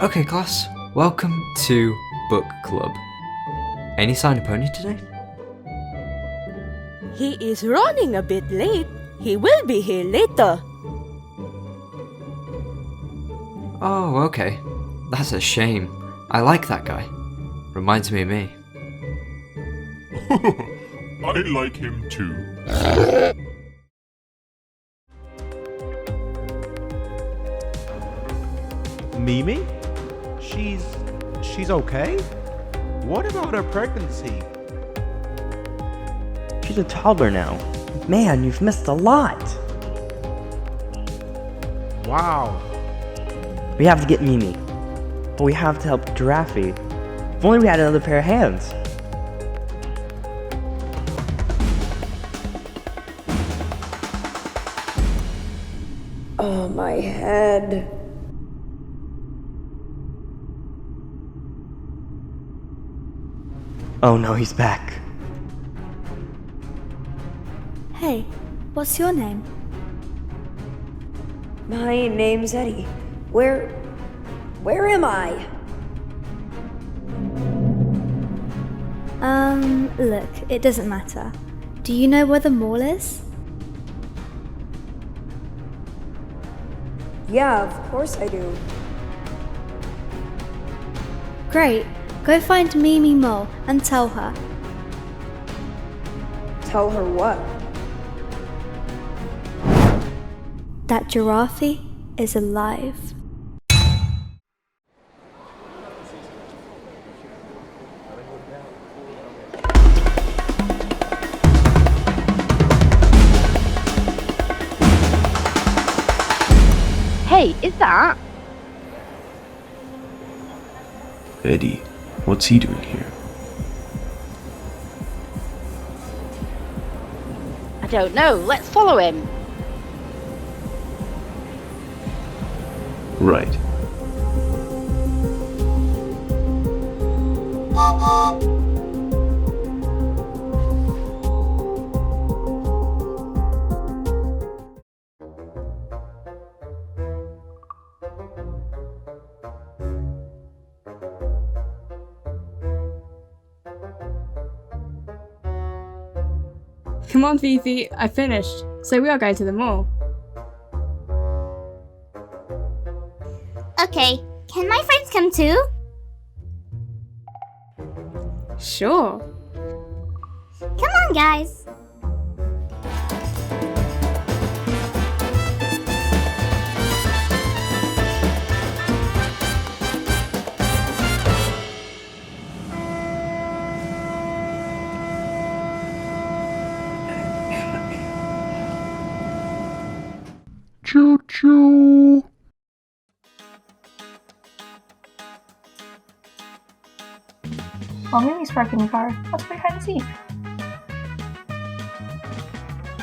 Speaker 4: Okay, class. Welcome to Book Club. Any sign of Pony today?
Speaker 11: He is running a bit late. He will be here later.
Speaker 4: Oh, okay. That's a shame. I like that guy. Reminds me of me.
Speaker 13: I like him too.
Speaker 9: Mimi? She's okay? What about her pregnancy?
Speaker 10: She's a toddler now. Man, you've missed a lot.
Speaker 9: Wow.
Speaker 10: We have to get Mimi. But we have to help Giraffe. If only we had another pair of hands.
Speaker 15: Oh, my head.
Speaker 10: Oh no, he's back.
Speaker 18: Hey, what's your name?
Speaker 15: My name's Eddie. Where am I?
Speaker 18: Look, it doesn't matter. Do you know where the mall is?
Speaker 15: Yeah, of course I do.
Speaker 18: Great. Go find Mimi Mole and tell her.
Speaker 15: Tell her what?
Speaker 18: That Giraffe is alive.
Speaker 12: Hey, is that?
Speaker 13: Eddie, what's he doing here?
Speaker 12: I don't know. Let's follow him.
Speaker 13: Right.
Speaker 3: Come on, Fifi, I finished. So we are going to the mall.
Speaker 8: Okay, can my friends come too?
Speaker 3: Sure.
Speaker 8: Come on, guys.
Speaker 13: Choo choo.
Speaker 14: While Mimi's parking the car, let's play hide and seek.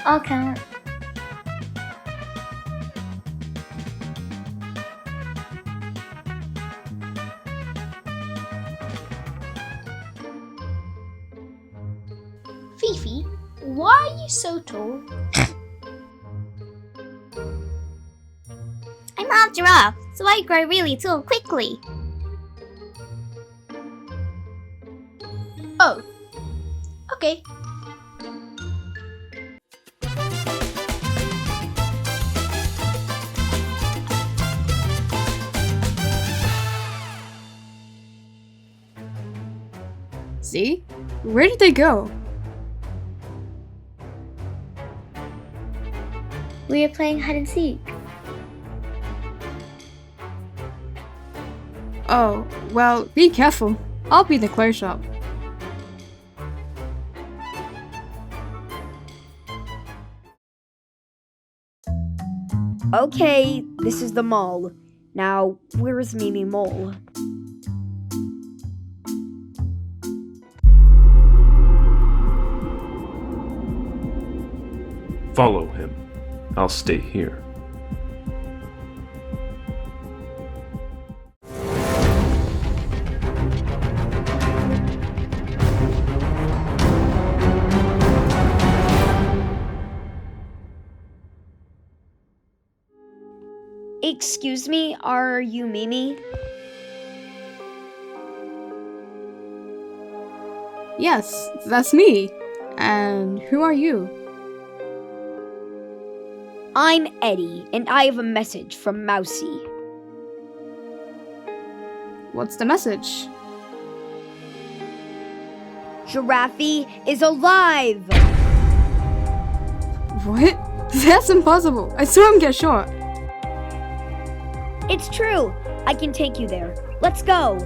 Speaker 8: I'll count.
Speaker 2: Fifi, why are you so tall?
Speaker 8: I'm half giraffe, so I grow really tall quickly.
Speaker 2: Oh, okay.
Speaker 3: See? Where did they go?
Speaker 8: We are playing hide and seek.
Speaker 3: Oh, well, be careful. I'll be in the clothes shop.
Speaker 15: Okay, this is the mall. Now, where's Mimi Mole?
Speaker 13: Follow him. I'll stay here.
Speaker 15: Excuse me, are you Mimi?
Speaker 3: Yes, that's me. And who are you?
Speaker 15: I'm Eddie, and I have a message from Mousy.
Speaker 3: What's the message?
Speaker 15: Giraffe is alive!
Speaker 3: What? That's impossible. I saw him get shot.
Speaker 15: It's true. I can take you there. Let's go.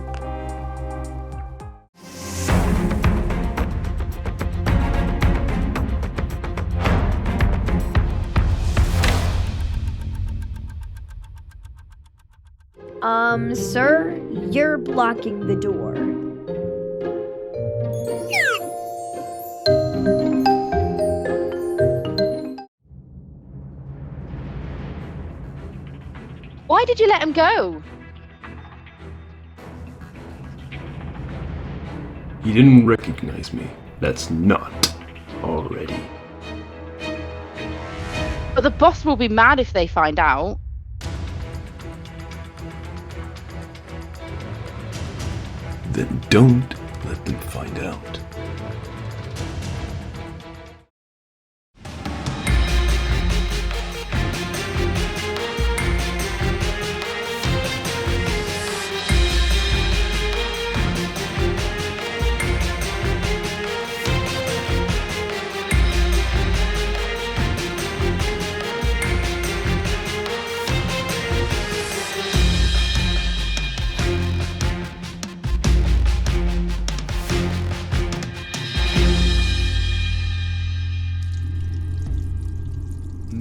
Speaker 15: Sir, you're blocking the door.
Speaker 12: Why did you let him go?
Speaker 13: He didn't recognize me. That's not already.
Speaker 12: But the boss will be mad if they find out.
Speaker 13: Then don't let them find out.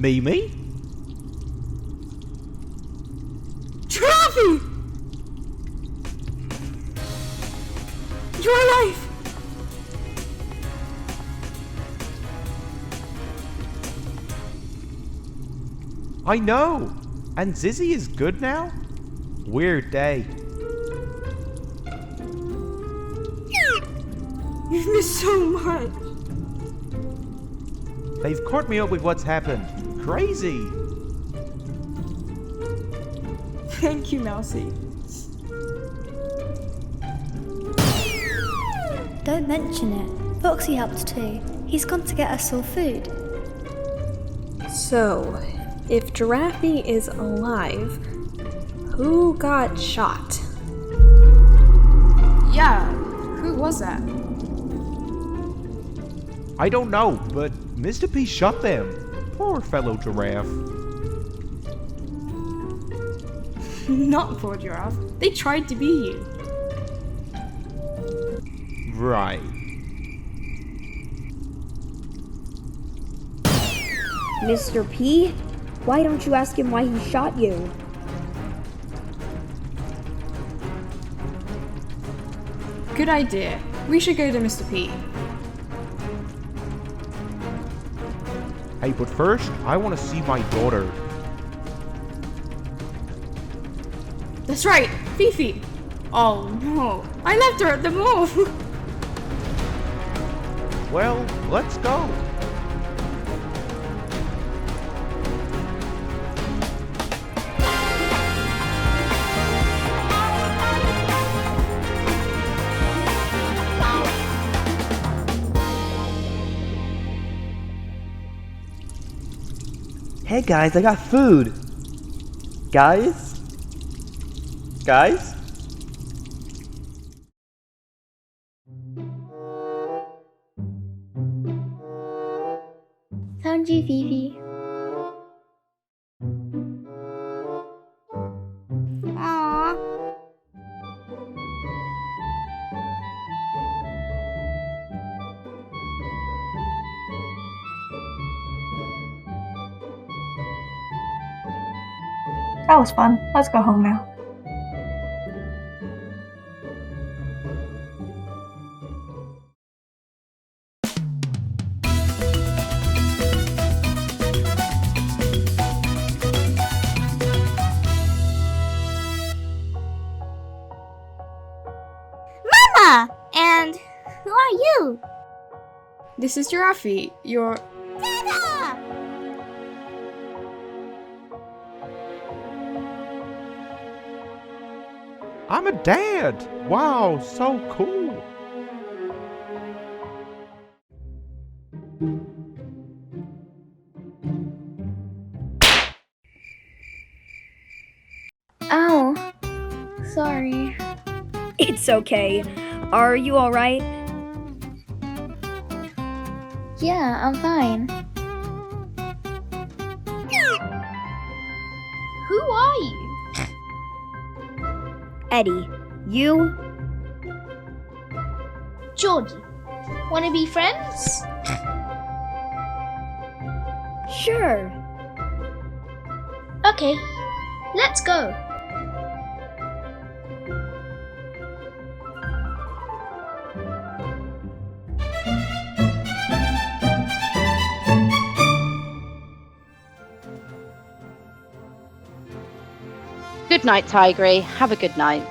Speaker 9: Mimi?
Speaker 11: Giraffe! You're alive!
Speaker 9: I know! And Zizzy is good now? Weird day.
Speaker 11: You've missed so much.
Speaker 9: They've caught me up with what's happened. Crazy!
Speaker 11: Thank you, Mousy.
Speaker 18: Don't mention it. Foxy helped too. He's gone to get us all food.
Speaker 1: So, if Giraffe is alive, who got shot?
Speaker 11: Yeah, who was that?
Speaker 9: I don't know, but Mr. P shot them. Poor fellow Giraffe.
Speaker 11: Not poor Giraffe. They tried to be you.
Speaker 9: Right.
Speaker 15: Mr. P? Why don't you ask him why he shot you?
Speaker 11: Good idea. We should go to Mr. P.
Speaker 9: Hey, but first, I want to see my daughter.
Speaker 11: That's right, Fifi. Oh no, I left her at the mall.
Speaker 9: Well, let's go.
Speaker 10: Hey guys, I got food! Guys? Guys?
Speaker 8: Found you, Fifi. Aww.
Speaker 14: That was fun. Let's go home now.
Speaker 8: Mama! And who are you?
Speaker 11: This is Giraffe. You're...
Speaker 8: Dada!
Speaker 9: I'm a dad! Wow, so cool!
Speaker 8: Ow. Sorry.
Speaker 15: It's okay. Are you alright?
Speaker 8: Yeah, I'm fine.
Speaker 2: Who are you?
Speaker 15: Eddie, you?
Speaker 2: Georgie. Wanna be friends?
Speaker 15: Sure.
Speaker 2: Okay, let's go.
Speaker 12: Good night, Tigree. Have a good night.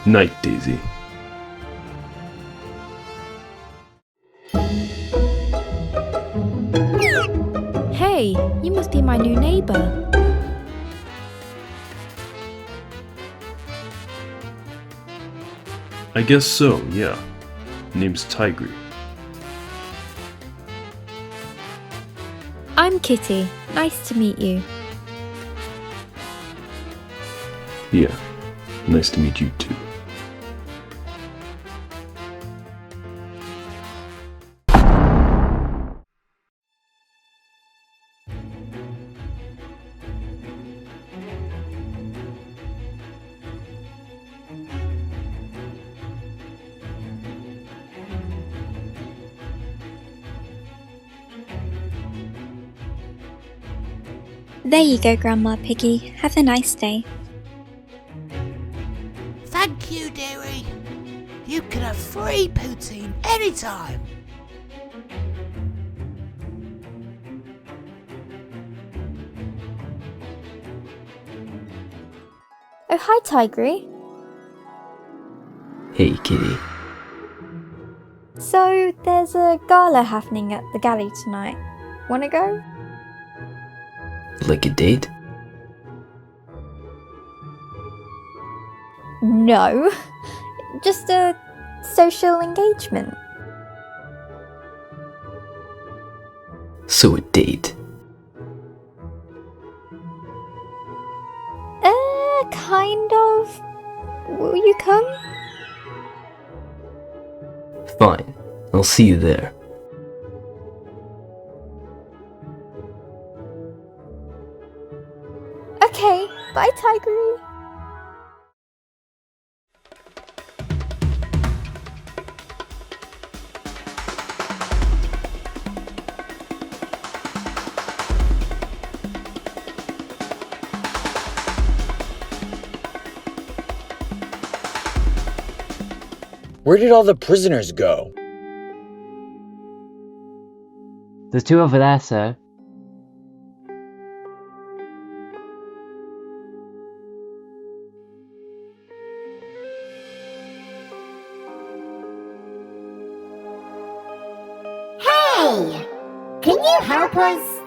Speaker 13: Night, Daisy.
Speaker 18: Hey, you must be my new neighbour.
Speaker 13: I guess so, yeah. Name's Tigry.
Speaker 18: I'm Kitty. Nice to meet you.
Speaker 13: Yeah, nice to meet you too.
Speaker 18: There you go, Grandma Piggy. Have a nice day.
Speaker 16: Thank you, dearie. You can have free poutine anytime.
Speaker 8: Oh, hi, Tigree.
Speaker 4: Hey, kitty.
Speaker 8: So, there's a gala happening at the galley tonight. Wanna go?
Speaker 4: Like a date?
Speaker 8: No. Just a social engagement.
Speaker 4: So a date.
Speaker 8: Kind of. Will you come?
Speaker 4: Fine. I'll see you there.
Speaker 8: Okay, bye, Tigree.
Speaker 17: Where did all the prisoners go?
Speaker 7: There's 2 over there, sir.
Speaker 19: Hey! Can you help us?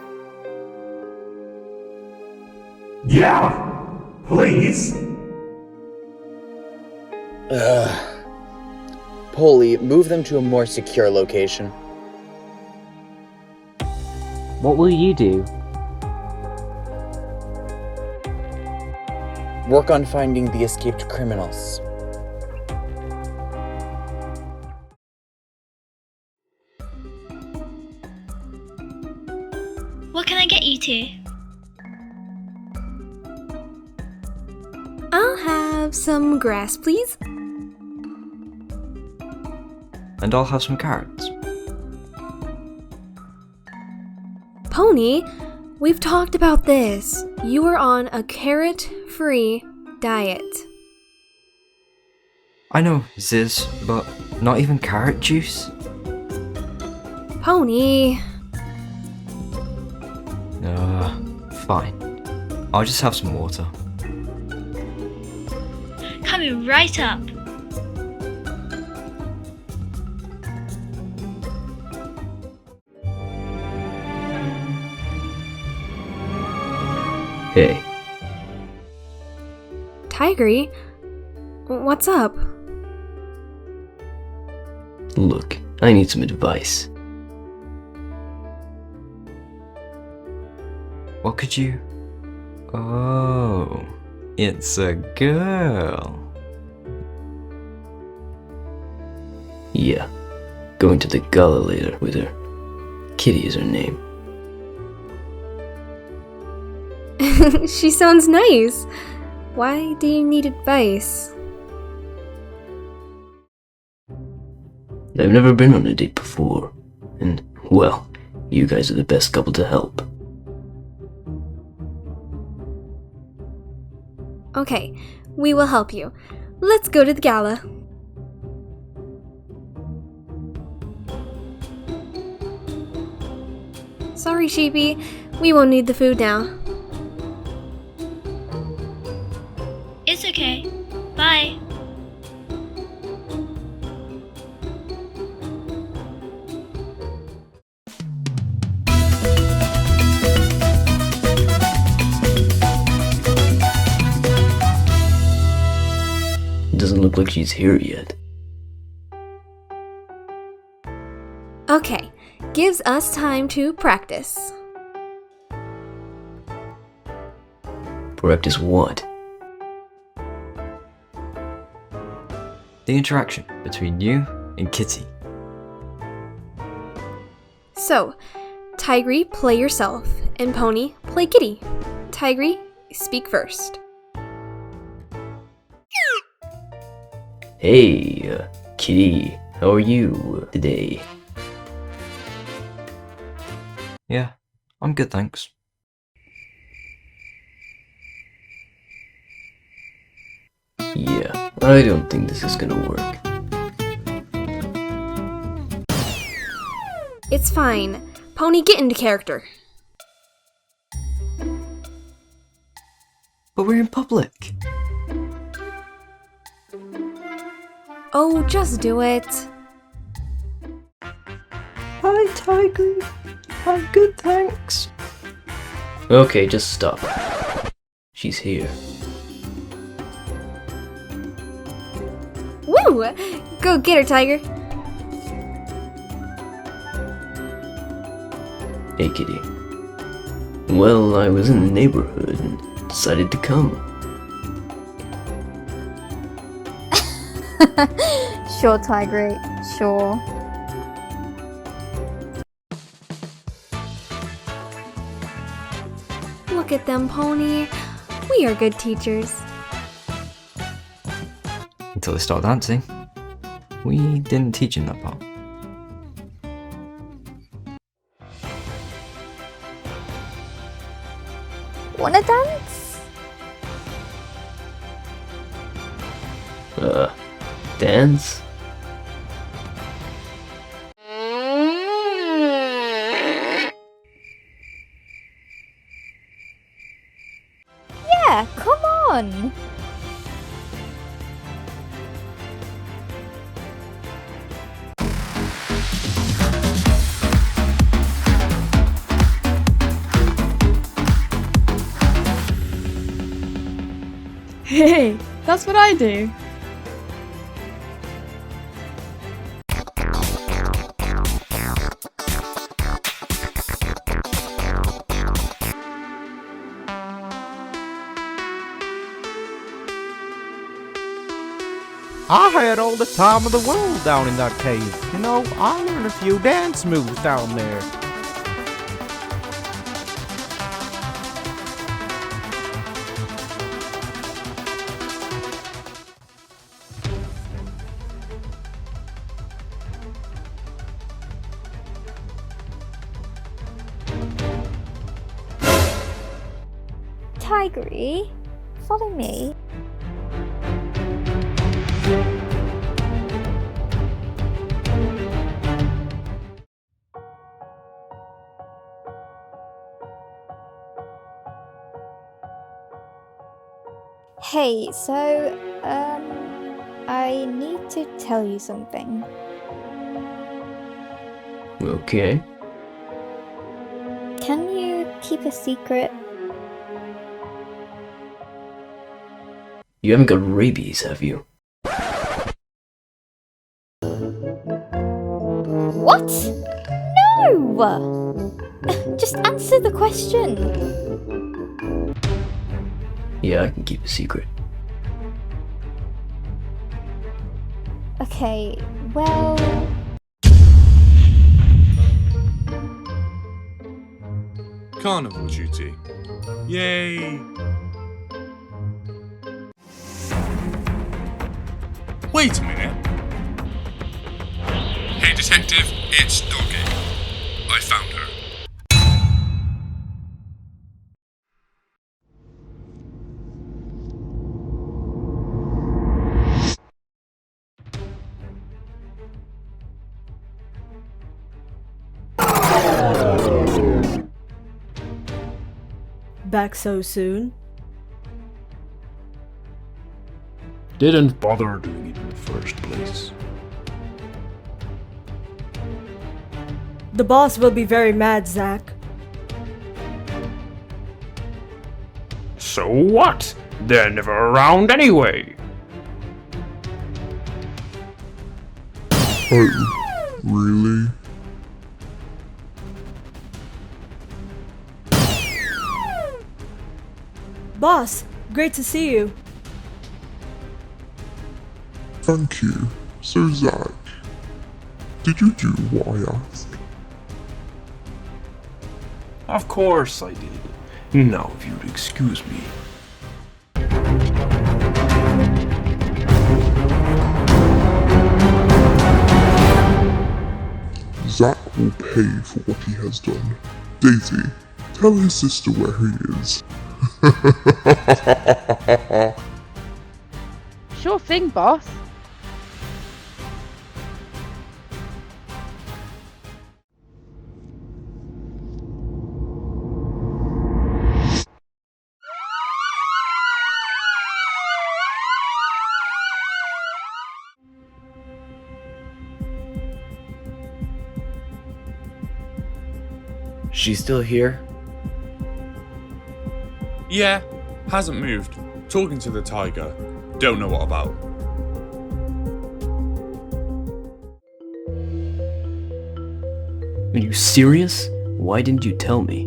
Speaker 20: Yeah, please.
Speaker 17: Polly, move them to a more secure location.
Speaker 7: What will you do?
Speaker 17: Work on finding the escaped criminals.
Speaker 2: What can I get you two?
Speaker 1: I'll have some grass, please.
Speaker 4: And I'll have some carrots.
Speaker 1: Pony, we've talked about this. You are on a carrot-free diet.
Speaker 4: I know, Ziz, but not even carrot juice?
Speaker 1: Pony.
Speaker 4: Fine. I'll just have some water.
Speaker 2: Coming right up.
Speaker 4: Hey.
Speaker 1: Tigree? What's up?
Speaker 4: Look, I need some advice. What could you... Oh, it's a girl. Yeah, going to the gala later with her. Kitty is her name.
Speaker 1: She sounds nice. Why do you need advice?
Speaker 4: I've never been on a date before, and, well, you guys are the best couple to help.
Speaker 1: Okay, we will help you. Let's go to the gala. Sorry, Sheepy. We won't need the food now.
Speaker 2: It's okay. Bye.
Speaker 4: Doesn't look like she's here yet.
Speaker 1: Okay, gives us time to practice.
Speaker 4: Practice what? The interaction between you and Kitty.
Speaker 1: So, Tigree, play yourself, and Pony, play Kitty. Tigree, speak first.
Speaker 4: Hey, Kitty, how are you today? Yeah, I'm good, thanks. Yeah, I don't think this is gonna work.
Speaker 1: It's fine. Pony, get into character.
Speaker 4: But we're in public.
Speaker 1: Oh, just do it.
Speaker 4: Hi, Tigry. I'm good, thanks. Okay, just stop. She's here.
Speaker 1: Woo! Go get her, Tiger.
Speaker 4: Hey, kitty. Well, I was in the neighborhood and decided to come.
Speaker 8: Sure, Tigry, sure.
Speaker 1: Look at them, Pony. We are good teachers.
Speaker 4: Until they start dancing. We didn't teach him that part.
Speaker 8: Wanna dance?
Speaker 4: Dance?
Speaker 8: Yeah, come on!
Speaker 3: Hey, that's what I do.
Speaker 9: I had all the time of the world down in that cave. You know, I learned a few dance moves down there.
Speaker 8: Tigry, follow me. Hey, so, I need to tell you something.
Speaker 4: Okay.
Speaker 8: Can you keep a secret?
Speaker 4: You haven't got rabies, have you?
Speaker 8: What? No! Just answer the question.
Speaker 4: Yeah, I can keep a secret.
Speaker 8: Okay, well...
Speaker 5: Carnival duty. Yay! Wait a minute. Hey detective, it's Doggy. I found her.
Speaker 11: Back so soon?
Speaker 13: Didn't bother doing it in the first place.
Speaker 11: The boss will be very mad, Zack.
Speaker 13: So what? They're never around anyway.
Speaker 22: Oh, really?
Speaker 11: Boss, great to see you.
Speaker 22: Thank you. So, Zack, did you do what I asked?
Speaker 13: Of course I did. Now if you'd excuse me.
Speaker 22: Zack will pay for what he has done. Daisy, tell his sister where he is.
Speaker 20: Sure thing, boss.
Speaker 17: She's still here?
Speaker 5: Yeah, hasn't moved. Talking to the tiger. Don't know what about.
Speaker 21: Are you serious? Why didn't you tell me?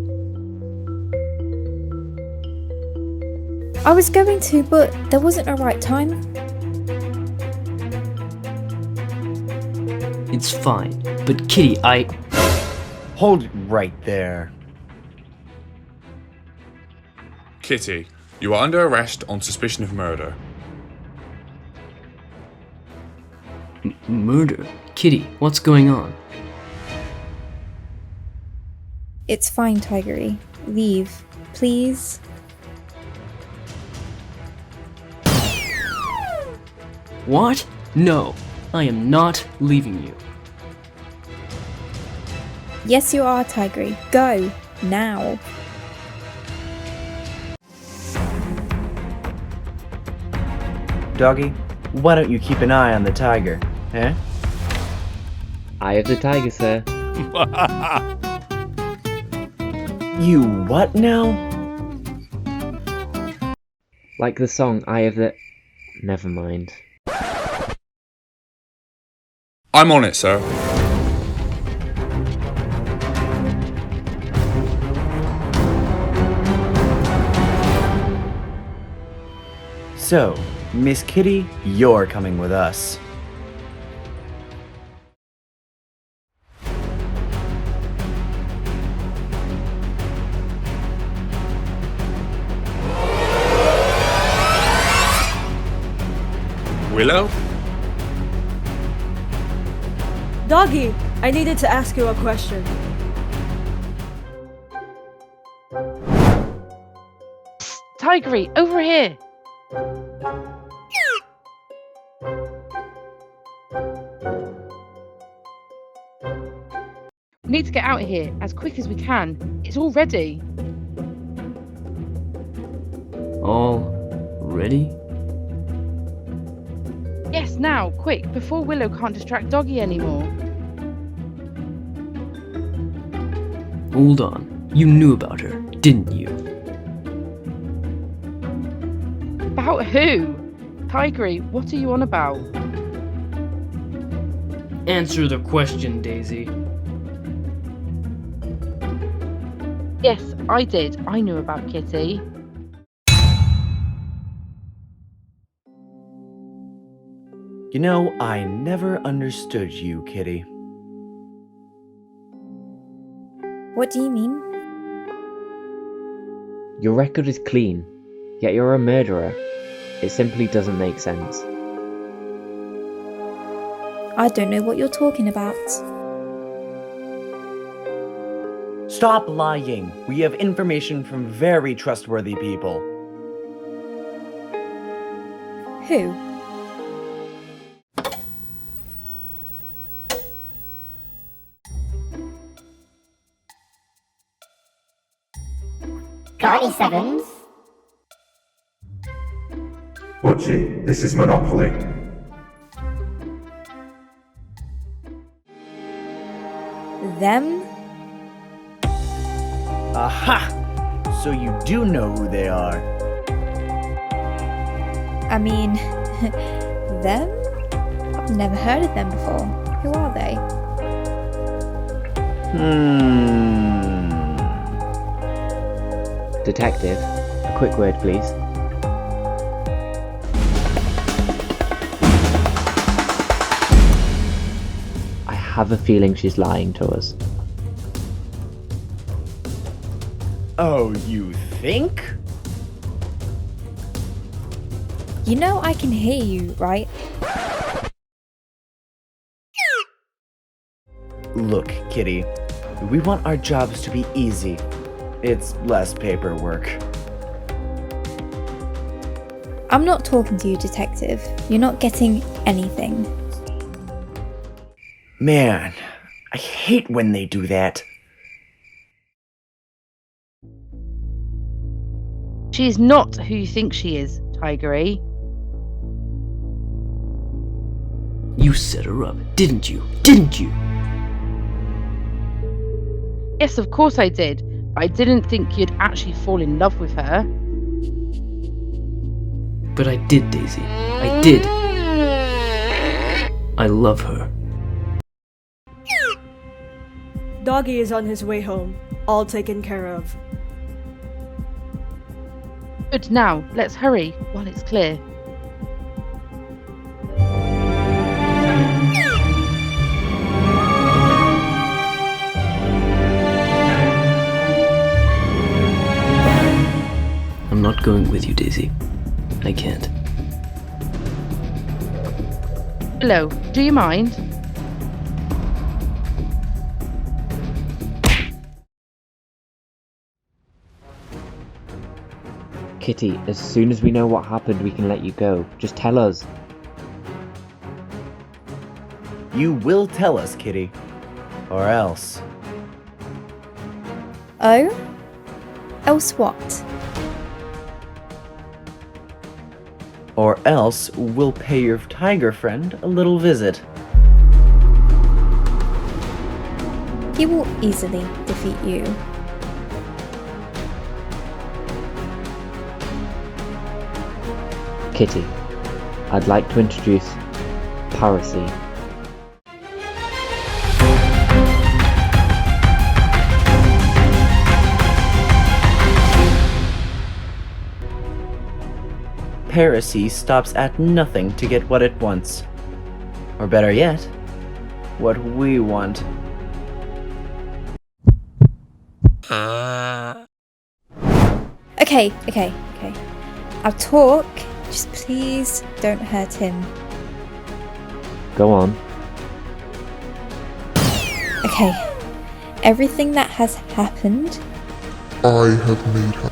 Speaker 8: I was going to, but there wasn't a right time.
Speaker 21: It's fine, but Kitty,
Speaker 17: Hold it right there.
Speaker 5: Kitty, you are under arrest on suspicion of murder.
Speaker 21: Murder? Kitty, what's going on?
Speaker 8: It's fine, Tigree. Leave, please.
Speaker 21: What? No, I am not leaving you.
Speaker 8: Yes, you are, Tigree. Go, now.
Speaker 17: Doggy, why don't you keep an eye on the tiger, eh?
Speaker 7: Eye of the tiger, sir.
Speaker 17: You what now?
Speaker 7: Like the song Eye of the... Never mind.
Speaker 5: I'm on it, sir.
Speaker 17: So, Miss Kitty, you're coming with us.
Speaker 5: Willow?
Speaker 11: Doggy, I needed to ask you a question.
Speaker 20: Tigree, over here. We need to get out of here as quick as we can. It's all ready.
Speaker 21: All ready?
Speaker 20: Yes, now, quick, before Willow can't distract Doggy anymore.
Speaker 21: Hold on. You knew about her, didn't you?
Speaker 20: About who? Tigree, what are you on about?
Speaker 21: Answer the question, Daisy.
Speaker 20: Yes, I did. I knew about Kitty.
Speaker 17: You know, I never understood you, Kitty.
Speaker 8: What do you mean?
Speaker 7: Your record is clean, yet you're a murderer. It simply doesn't make sense.
Speaker 8: I don't know what you're talking about.
Speaker 17: Stop lying. We have information from very trustworthy people.
Speaker 8: Who?
Speaker 19: Got any sevens?
Speaker 23: Butchie, this is Monopoly.
Speaker 8: Them?
Speaker 17: Aha! So you do know who they are.
Speaker 8: I mean, them? I've never heard of them before. Who are they?
Speaker 7: Detective, a quick word, please. I have a feeling she's lying to us.
Speaker 17: Oh, you think?
Speaker 8: You know I can hear you, right?
Speaker 17: Look, Kitty, we want our jobs to be easy. It's less paperwork.
Speaker 8: I'm not talking to you, detective. You're not getting anything.
Speaker 17: Man, I hate when they do that.
Speaker 20: She's not who you think she is, Tigree.
Speaker 21: You set her up, didn't you? Didn't you?
Speaker 20: Yes, of course I did. But I didn't think you'd actually fall in love with her.
Speaker 21: But I did, Daisy. I did. I love her.
Speaker 11: Doggy is on his way home. All taken care of.
Speaker 20: Good, now, let's hurry while it's clear.
Speaker 21: I'm not going with you, Daisy. I can't.
Speaker 20: Willow, do you mind?
Speaker 7: Kitty, as soon as we know what happened, we can let you go. Just tell us.
Speaker 17: You will tell us, Kitty. Or else.
Speaker 8: Oh? Else what?
Speaker 17: Or else we'll pay your tiger friend a little visit.
Speaker 8: He will easily defeat you.
Speaker 7: Kitty, I'd like to introduce Piracy.
Speaker 17: Piracy stops at nothing to get what it wants. Or better yet, what we want.
Speaker 8: Okay. I'll talk. Just please don't hurt him.
Speaker 7: Go on.
Speaker 8: Okay. Everything that has happened,
Speaker 23: I have made happen.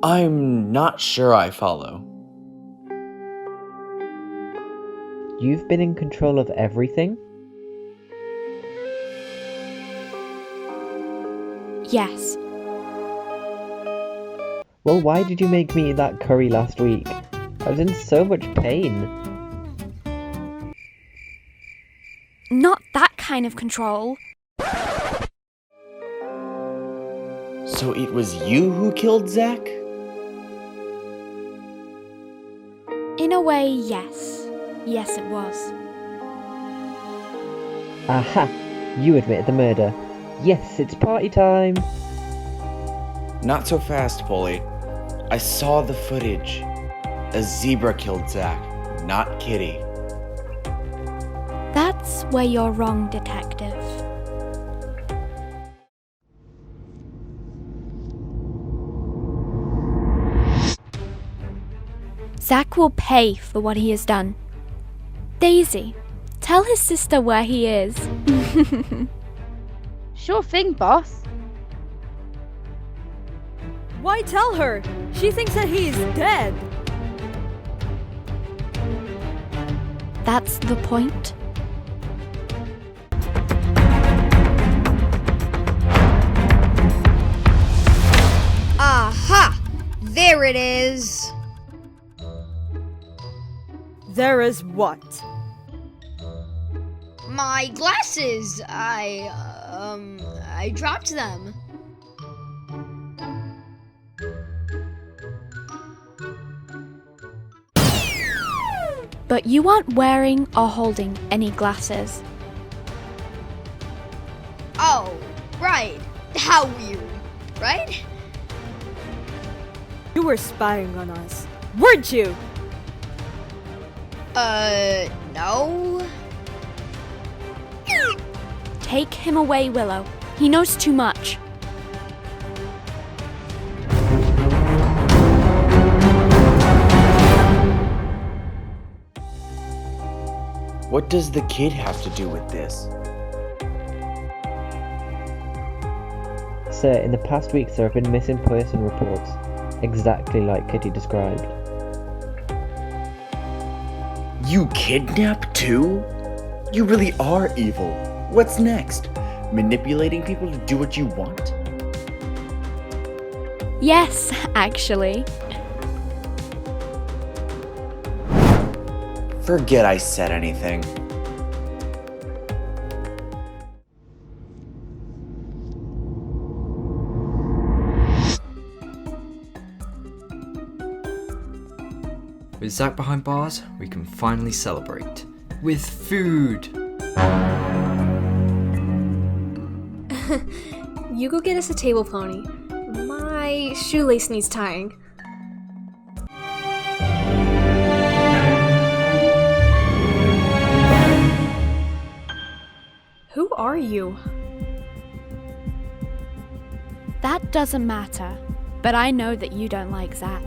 Speaker 17: I'm not sure I follow.
Speaker 7: You've been in control of everything?
Speaker 1: Yes.
Speaker 7: Well, why did you make me eat that curry last week? I was in so much pain.
Speaker 1: Not that kind of control.
Speaker 17: So it was you who killed Zack?
Speaker 1: In a way, yes. Yes, it was.
Speaker 7: Aha! You admitted the murder. Yes, it's party time!
Speaker 17: Not so fast, Polly. I saw the footage. A zebra killed Zack, not Kitty.
Speaker 1: That's where you're wrong, detective. Zack will pay for what he has done. Daisy, tell his sister where he is.
Speaker 20: Sure thing, boss.
Speaker 11: Why tell her? She thinks that he's dead.
Speaker 1: That's the point.
Speaker 15: Aha! There it is!
Speaker 11: There is what?
Speaker 15: My glasses! I dropped them.
Speaker 1: But you aren't wearing or holding any glasses.
Speaker 15: Oh, right. How weird, right?
Speaker 11: You were spying on us, weren't you?
Speaker 15: No.
Speaker 1: Take him away, Willow. He knows too much.
Speaker 17: What does the kid have to do with this?
Speaker 7: Sir, in the past weeks there have been missing person reports, exactly like Kitty described.
Speaker 17: You kidnap too? You really are evil. What's next? Manipulating people to do what you want?
Speaker 3: Yes, actually.
Speaker 17: Forget I said anything.
Speaker 4: With Zack behind bars, we can finally celebrate. With food!
Speaker 1: You go get us a table, Pony. My shoelace needs tying. Who are you?
Speaker 3: That doesn't matter, but I know that you don't like Zack.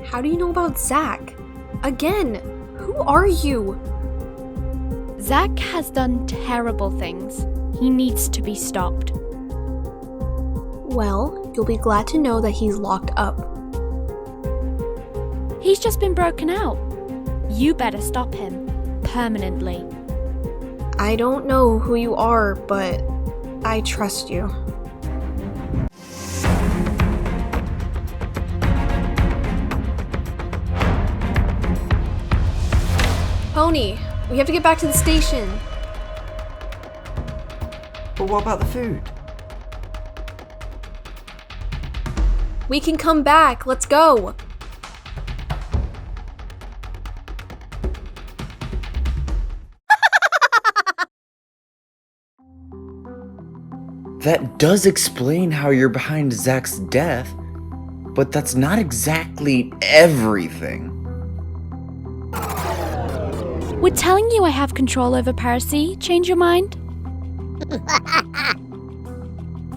Speaker 1: How do you know about Zack? Again, who are you?
Speaker 3: Zack has done terrible things. He needs to be stopped.
Speaker 1: Well, you'll be glad to know that he's locked up.
Speaker 3: He's just been broken out. You better stop him. Permanently.
Speaker 1: I don't know who you are, but I trust you. Pony, we have to get back to the station.
Speaker 4: But what about the food?
Speaker 1: We can come back. Let's go.
Speaker 17: That does explain how you're behind Zack's death, but that's not exactly everything.
Speaker 3: Would telling you I have control over piracy change your mind?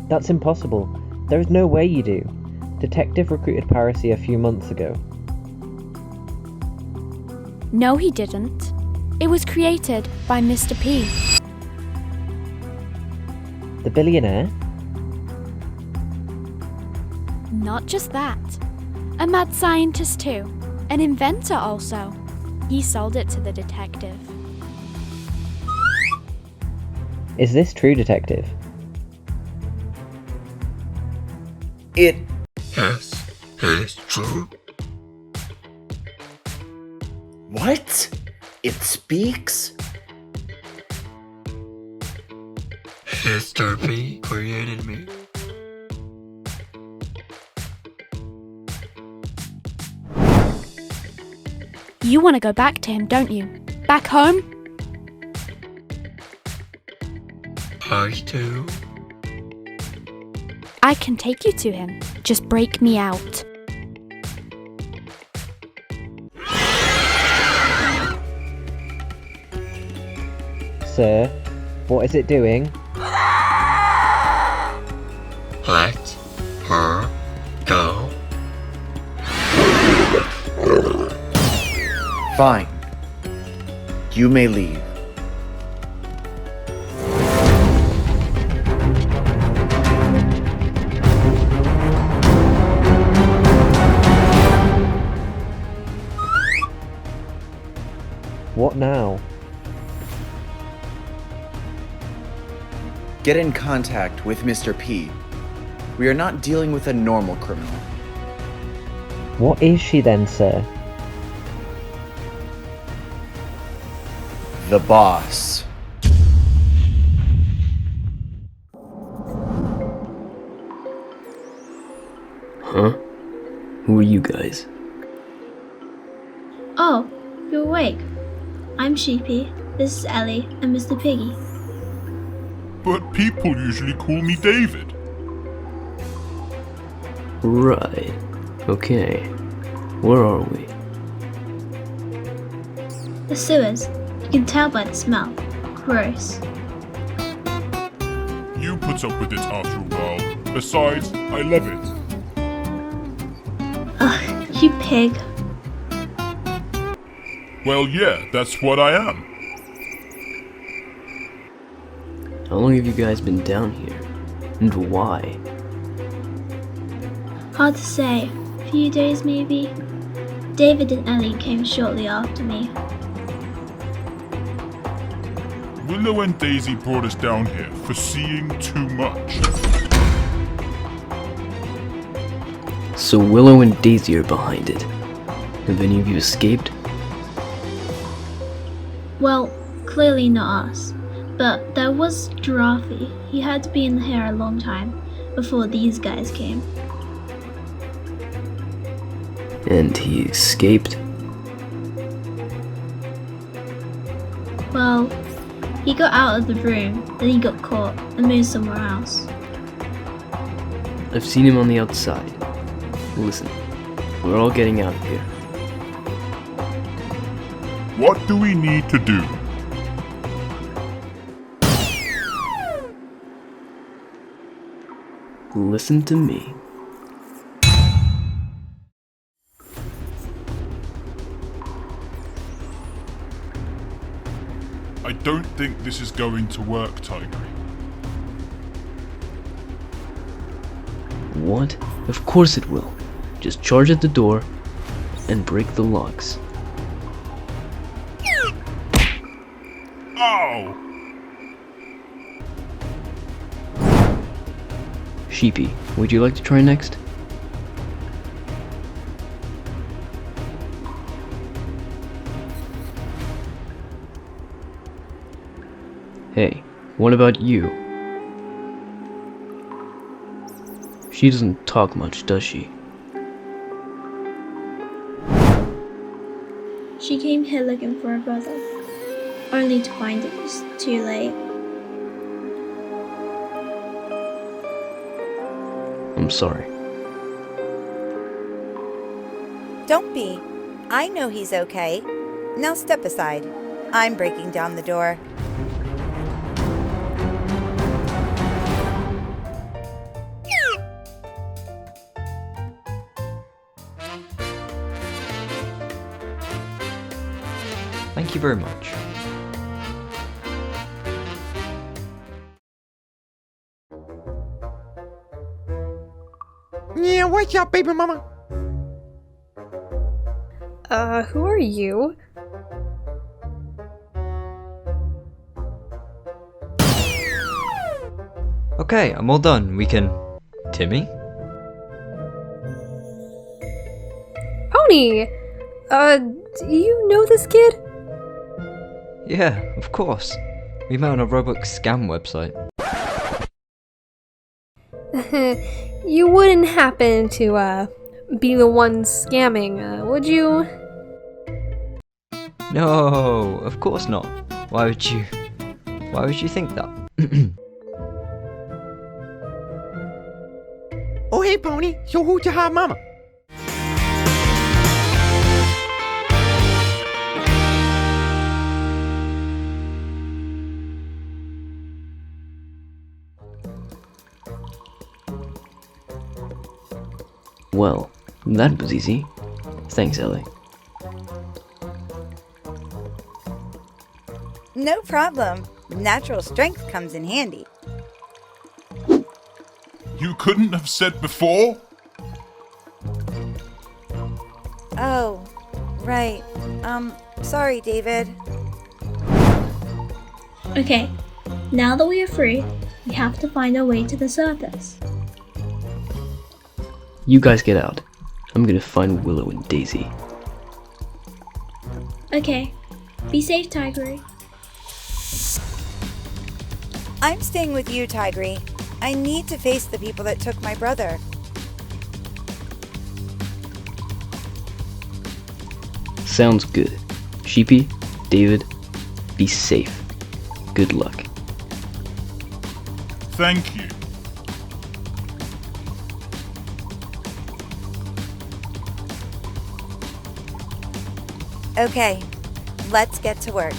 Speaker 7: That's impossible. There is no way you do. Detective recruited piracy a few months ago.
Speaker 3: No, he didn't. It was created by Mr. P.
Speaker 7: The billionaire?
Speaker 3: Not just that. A mad scientist too. An inventor also. He sold it to the detective.
Speaker 7: Is this true, Detective?
Speaker 17: It...
Speaker 23: Yes, it is true.
Speaker 17: What? It speaks?
Speaker 23: Mr. P created me.
Speaker 3: You want to go back to him, don't you? Back home?
Speaker 23: I do.
Speaker 3: I can take you to him. Just break me out.
Speaker 7: Sir, what is it doing?
Speaker 23: Let her go.
Speaker 17: Fine. You may leave.
Speaker 7: What now?
Speaker 17: Get in contact with Mr. P. We are not dealing with a normal criminal.
Speaker 7: What is she then, sir?
Speaker 17: The boss.
Speaker 21: Huh? Who are you guys?
Speaker 2: Oh, you're awake. I'm Sheepy, this is Ellie, and Mr. Piggy.
Speaker 5: But people usually call me David.
Speaker 21: Right. Okay. Where are we?
Speaker 2: The sewers. You can tell by the smell. Gross.
Speaker 5: You put up with it after a while. Besides, I love it.
Speaker 2: Ugh, you pig.
Speaker 5: Well, yeah, that's what I am.
Speaker 21: How long have you guys been down here? And why?
Speaker 6: Hard to say. A few days maybe. David and Ellie came shortly after me.
Speaker 10: Willow and Daisy brought us down here for seeing too much.
Speaker 21: So Willow and Daisy are behind it. Have any of you escaped?
Speaker 6: Well, clearly not us. But there was Giraffe. He had to be in here a long time before these guys came.
Speaker 21: And he escaped?
Speaker 6: Well, he got out of the room, then he got caught and moved somewhere else.
Speaker 21: I've seen him on the outside. Listen, we're all getting out of here.
Speaker 10: What do we need to do?
Speaker 21: Listen to me.
Speaker 10: I don't think this is going to work, Tigry.
Speaker 21: What? Of course it will. Just charge at the door and break the locks.
Speaker 10: Ow!
Speaker 21: Sheepy, would you like to try next? Hey, what about you? She doesn't talk much, does she?
Speaker 6: She came here looking for her brother, only to find it was too late.
Speaker 21: I'm sorry.
Speaker 14: Don't be. I know he's okay. Now step aside. I'm breaking down the door.
Speaker 4: Thank you very much.
Speaker 9: Yeah, what's up, baby mama?
Speaker 1: Who are you?
Speaker 4: Okay, I'm all done. We can... Timmy?
Speaker 1: Pony! Do you know this kid?
Speaker 4: Yeah, of course. We met on a Robux scam website.
Speaker 1: You wouldn't happen to, be the one scamming, would you?
Speaker 4: No, of course not. Why would you think that?
Speaker 9: Oh, hey, Pony. So who's your hot mama?
Speaker 21: Well, that was easy. Thanks, Ellie.
Speaker 14: No problem. Natural strength comes in handy.
Speaker 10: You couldn't have said before?
Speaker 14: Oh, right. Sorry, David.
Speaker 6: Okay, now that we are free, we have to find our way to the surface.
Speaker 21: You guys get out. I'm gonna find Willow and Daisy.
Speaker 6: Okay, be safe, Tigree.
Speaker 14: I'm staying with you, Tigree. I need to face the people that took my brother.
Speaker 21: Sounds good. Sheepy, David, be safe. Good luck.
Speaker 10: Thank you.
Speaker 14: Okay, let's get to work.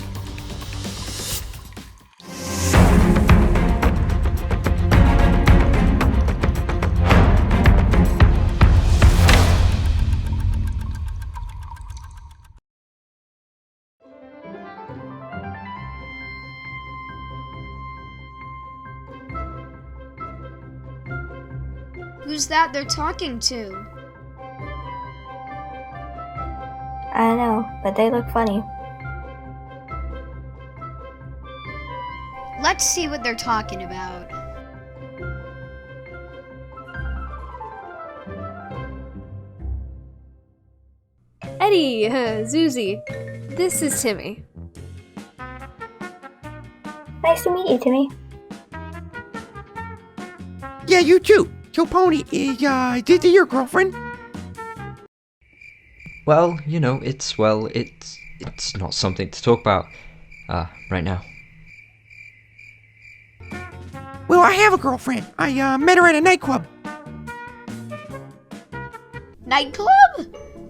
Speaker 2: Who's that they're talking to?
Speaker 12: I don't know, but they look funny.
Speaker 2: Let's see what they're talking about.
Speaker 1: Eddie, Zuzy, this is Timmy.
Speaker 12: Nice to meet you, Timmy.
Speaker 9: Yeah, you too. So Pony, is Zizzy your girlfriend?
Speaker 4: Well, you know, it's not something to talk about, right now.
Speaker 9: Well, I have a girlfriend. I met her at a nightclub.
Speaker 2: Nightclub?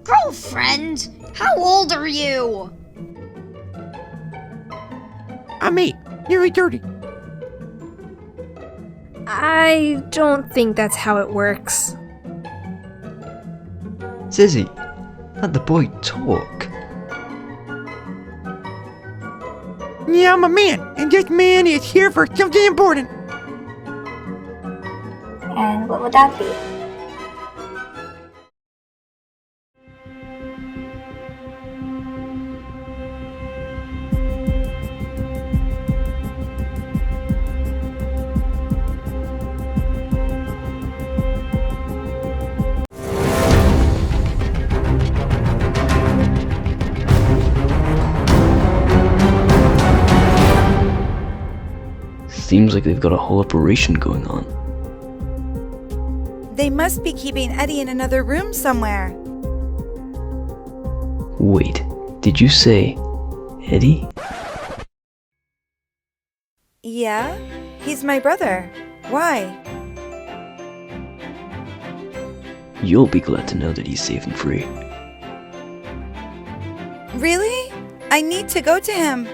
Speaker 2: Girlfriend? How old are you?
Speaker 9: I'm 8, nearly 30.
Speaker 1: I don't think that's how it works.
Speaker 4: Zizzy, let the boy talk.
Speaker 9: Yeah, I'm a man, and this man is here for something important.
Speaker 12: And what would that be?
Speaker 21: Seems like they've got a whole operation going on.
Speaker 14: They must be keeping Eddie in another room somewhere.
Speaker 21: Wait, did you say Eddie?
Speaker 14: Yeah, he's my brother. Why?
Speaker 21: You'll be glad to know that he's safe and free.
Speaker 14: Really? I need to go to him.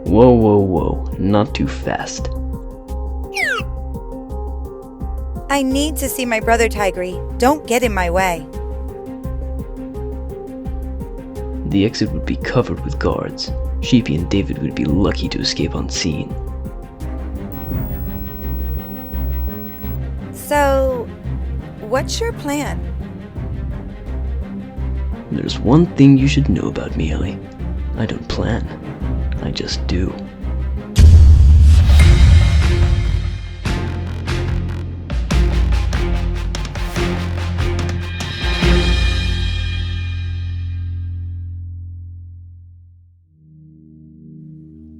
Speaker 21: Whoa, whoa, whoa, not too fast.
Speaker 14: I need to see my brother, Tigree. Don't get in my way.
Speaker 21: The exit would be covered with guards. Sheepy and David would be lucky to escape unseen.
Speaker 14: So, what's your plan?
Speaker 21: There's one thing you should know about me, Ellie. I don't plan. I just do.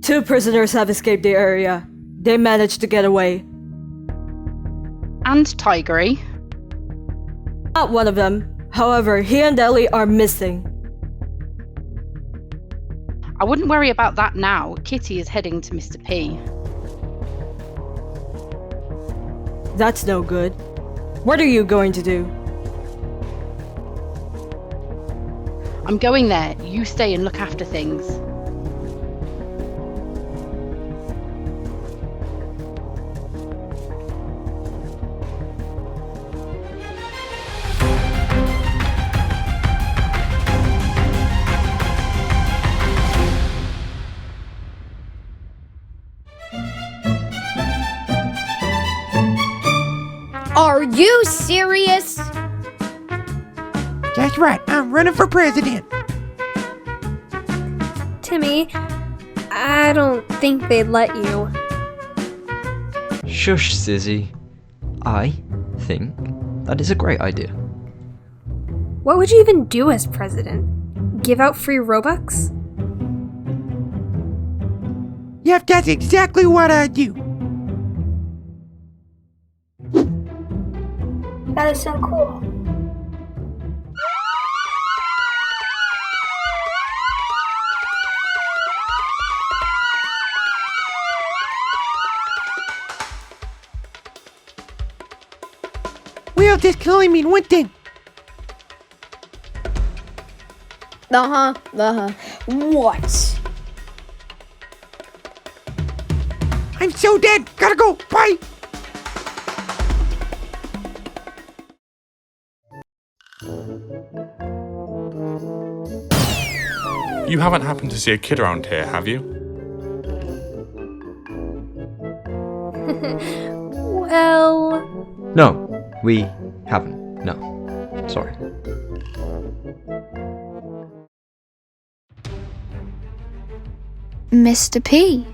Speaker 11: Two prisoners have escaped the area. They managed to get away.
Speaker 20: And Tigree?
Speaker 11: Not one of them. However, he and Ellie are missing.
Speaker 20: I wouldn't worry about that now. Kitty is heading to Mr. P.
Speaker 11: That's no good. What are you going to do?
Speaker 20: I'm going there. You stay and look after things.
Speaker 2: Are you serious?
Speaker 9: That's right, I'm running for president.
Speaker 1: Timmy, I don't think they'd let you.
Speaker 4: Shush, Zizzy. I think that is a great idea.
Speaker 1: What would you even do as president? Give out free Robux?
Speaker 9: Yep, that's exactly what I do.
Speaker 12: That is so cool.
Speaker 9: Well, this can only mean one thing.
Speaker 2: What?
Speaker 9: I'm so dead. Gotta go. Bye.
Speaker 5: You haven't happened to see a kid around here, have you?
Speaker 1: Well...
Speaker 4: No, we haven't. No. Sorry.
Speaker 3: Mr. P,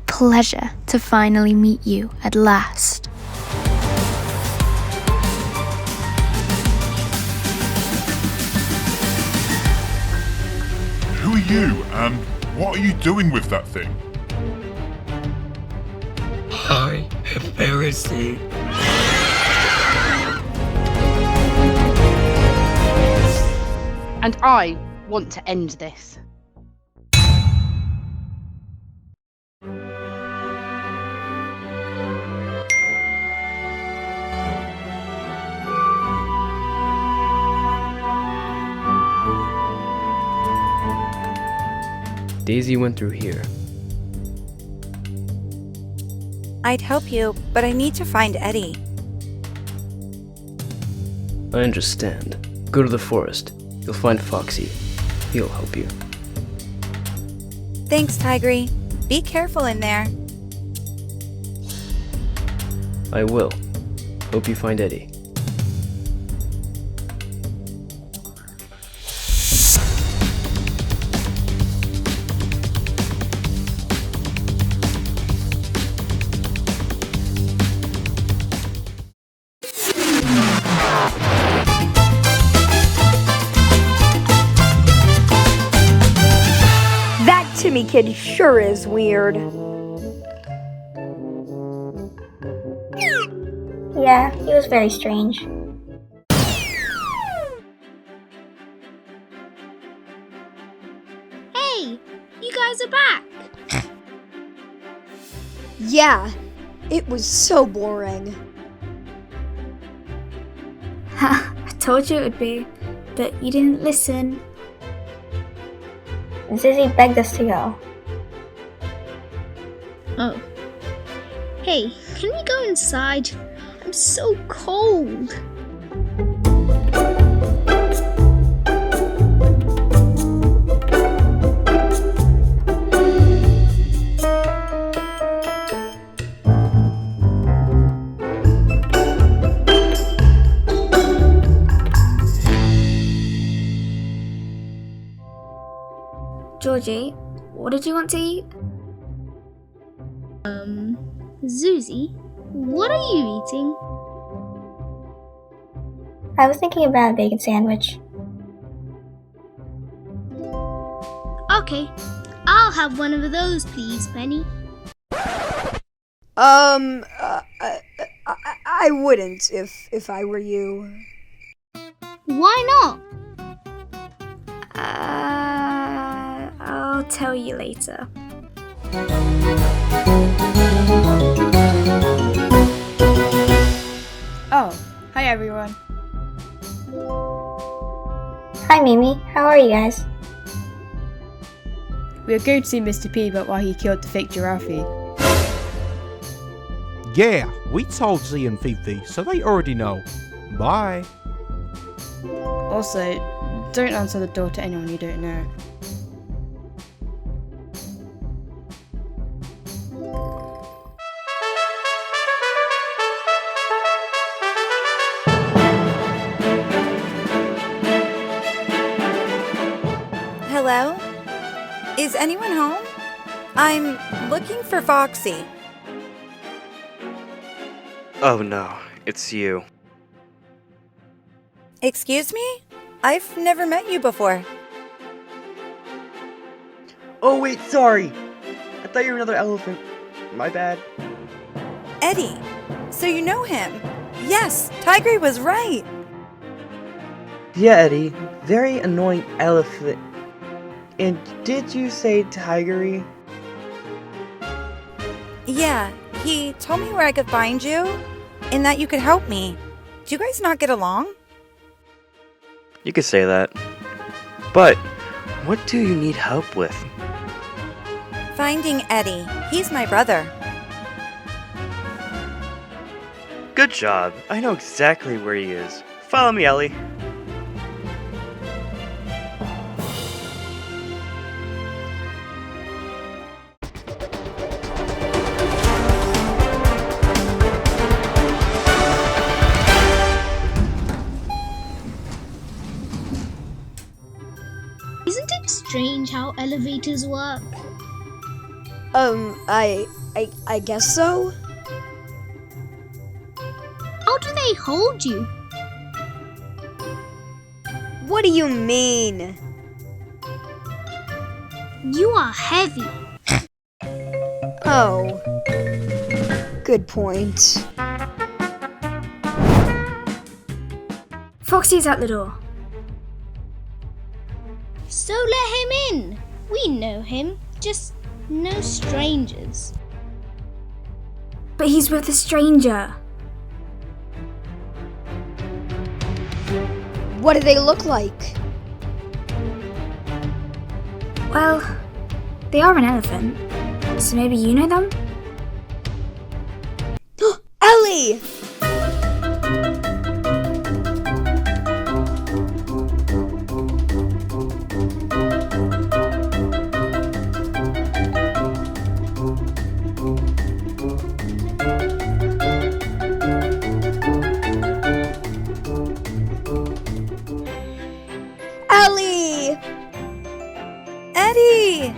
Speaker 3: pleasure to finally meet you at last.
Speaker 10: Who are you, and what are you doing with that thing?
Speaker 23: I am Pharisee.
Speaker 20: And I want to end this.
Speaker 21: Daisy went through here.
Speaker 14: I'd help you, but I need to find Eddie.
Speaker 21: I understand. Go to the forest. You'll find Foxy. He'll help you.
Speaker 14: Thanks, Tigree. Be careful in there.
Speaker 21: I will. Hope you find Eddie.
Speaker 15: Timmy kid sure is weird.
Speaker 12: Yeah, he was very strange.
Speaker 2: Hey, you guys are back.
Speaker 15: Yeah, it was so boring.
Speaker 13: Ha, I told you it would be, but you didn't listen.
Speaker 12: Zizzy begged us to go.
Speaker 2: Oh. Hey, can we go inside? I'm so cold.
Speaker 13: Georgie, what did you want to eat?
Speaker 2: Zuzy, what are you eating?
Speaker 12: I was thinking about a bacon sandwich.
Speaker 2: Okay, I'll have one of those, please, Penny.
Speaker 15: I wouldn't if I were you.
Speaker 2: Why not?
Speaker 13: I'll tell you later.
Speaker 16: Oh, hi everyone.
Speaker 12: Hi Mimi, how are you guys?
Speaker 16: We are going to see Mr. P about why he killed the fake giraffe.
Speaker 9: Yeah, we told Z and Fifi, so they already know. Bye.
Speaker 16: Also, don't answer the door to anyone you don't know.
Speaker 14: Hello? Is anyone home? I'm looking for Foxy.
Speaker 18: Oh no, it's you.
Speaker 14: Excuse me? I've never met you before.
Speaker 18: Oh wait, sorry! I thought you were another elephant. My bad.
Speaker 14: Eddie, so you know him. Yes, Tigree was right.
Speaker 18: Yeah, Eddie. Very annoying elephant. And did you say Tigree?
Speaker 14: Yeah, he told me where I could find you and that you could help me. Do you guys not get along?
Speaker 18: You could say that. But, what do you need help with?
Speaker 14: Finding Eddie. He's my brother.
Speaker 18: Good job. I know exactly where he is. Follow me, Ellie.
Speaker 2: Isn't it strange how elevators work?
Speaker 15: I guess so.
Speaker 2: How do they hold you?
Speaker 15: What do you mean?
Speaker 2: You are heavy.
Speaker 15: Oh. Good point.
Speaker 13: Foxy's at the door.
Speaker 2: So let him in. We know him, just no strangers.
Speaker 13: But he's with a stranger.
Speaker 15: What do they look like?
Speaker 13: Well, they are an elephant, so maybe you know them?
Speaker 15: Ellie! Ellie! Eddie!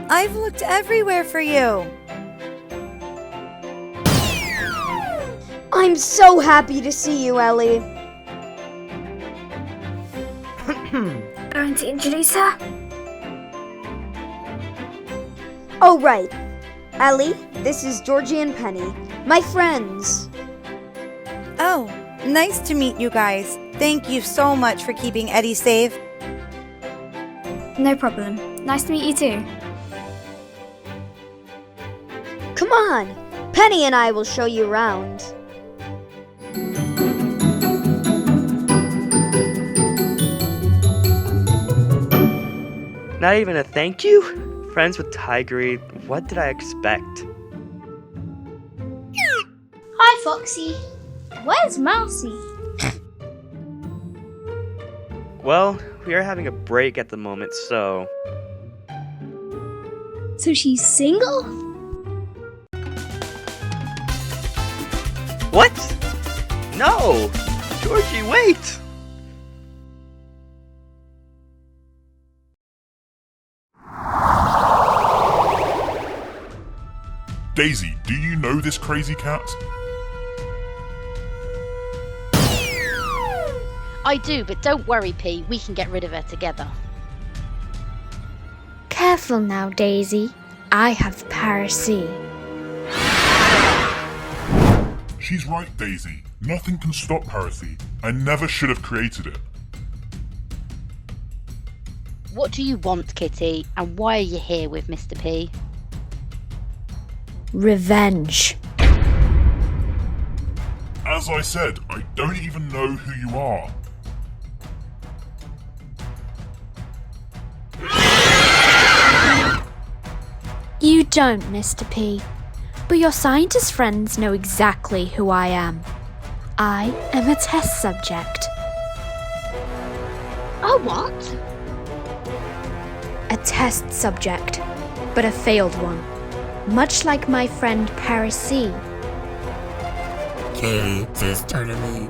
Speaker 14: I've looked everywhere for you.
Speaker 15: I'm so happy to see you, Ellie.
Speaker 13: Going to introduce her?
Speaker 15: Oh, right. Ellie, this is Georgie and Penny, my friends.
Speaker 14: Oh, nice to meet you guys. Thank you so much for keeping Eddie safe.
Speaker 13: No problem. Nice to meet you too.
Speaker 15: Come on, Penny and I will show you around.
Speaker 18: Not even a thank you? Friends with Tigree, what did I expect?
Speaker 2: Hi, Foxy. Where's Mousy?
Speaker 18: Well, we are having a break at the moment, so...
Speaker 2: So she's single?
Speaker 18: What? No! Georgie, wait!
Speaker 10: Daisy, do you know this crazy cat?
Speaker 8: I do, but don't worry, P. We can get rid of her together.
Speaker 3: Careful now, Daisy. I have piracy.
Speaker 10: She's right, Daisy. Nothing can stop piracy. I never should have created it.
Speaker 8: What do you want, Kitty? And why are you here with Mr. P?
Speaker 3: Revenge.
Speaker 10: As I said, I don't even know who you are.
Speaker 3: You don't, Mr. P. But your scientist friends know exactly who I am. I am a test subject.
Speaker 2: A what?
Speaker 3: A test subject, but a failed one. Much like my friend Parisi.
Speaker 23: Kitty, sister to me.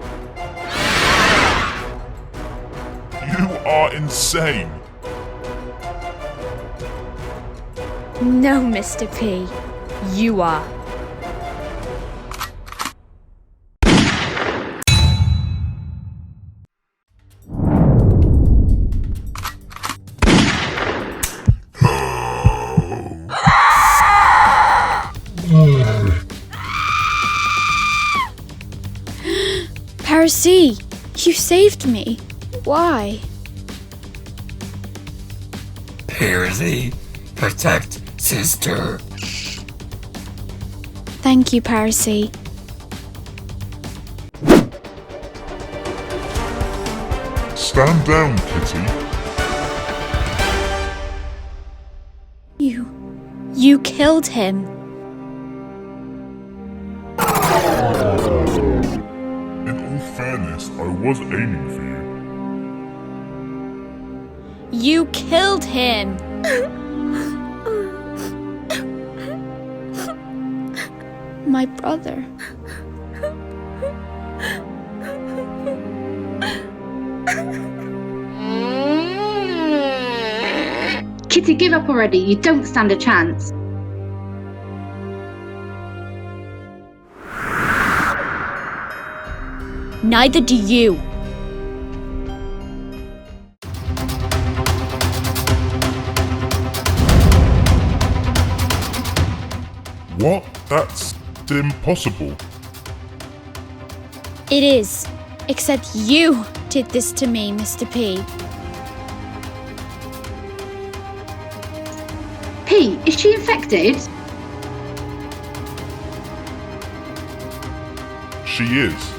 Speaker 10: You are insane.
Speaker 3: No, Mr. P. You are. Parisi, you saved me. Why?
Speaker 23: Parisi, protect sister.
Speaker 3: Thank you, Parisi.
Speaker 10: Stand down, Kitty.
Speaker 3: You killed him.
Speaker 10: In all fairness, I was aiming for you.
Speaker 3: You killed him. My brother.
Speaker 7: Kitty, give up already. You don't stand a chance.
Speaker 3: Neither do you.
Speaker 10: What? That's impossible.
Speaker 3: It is. Except you did this to me, Mr. P.
Speaker 7: P, is she infected?
Speaker 10: She is.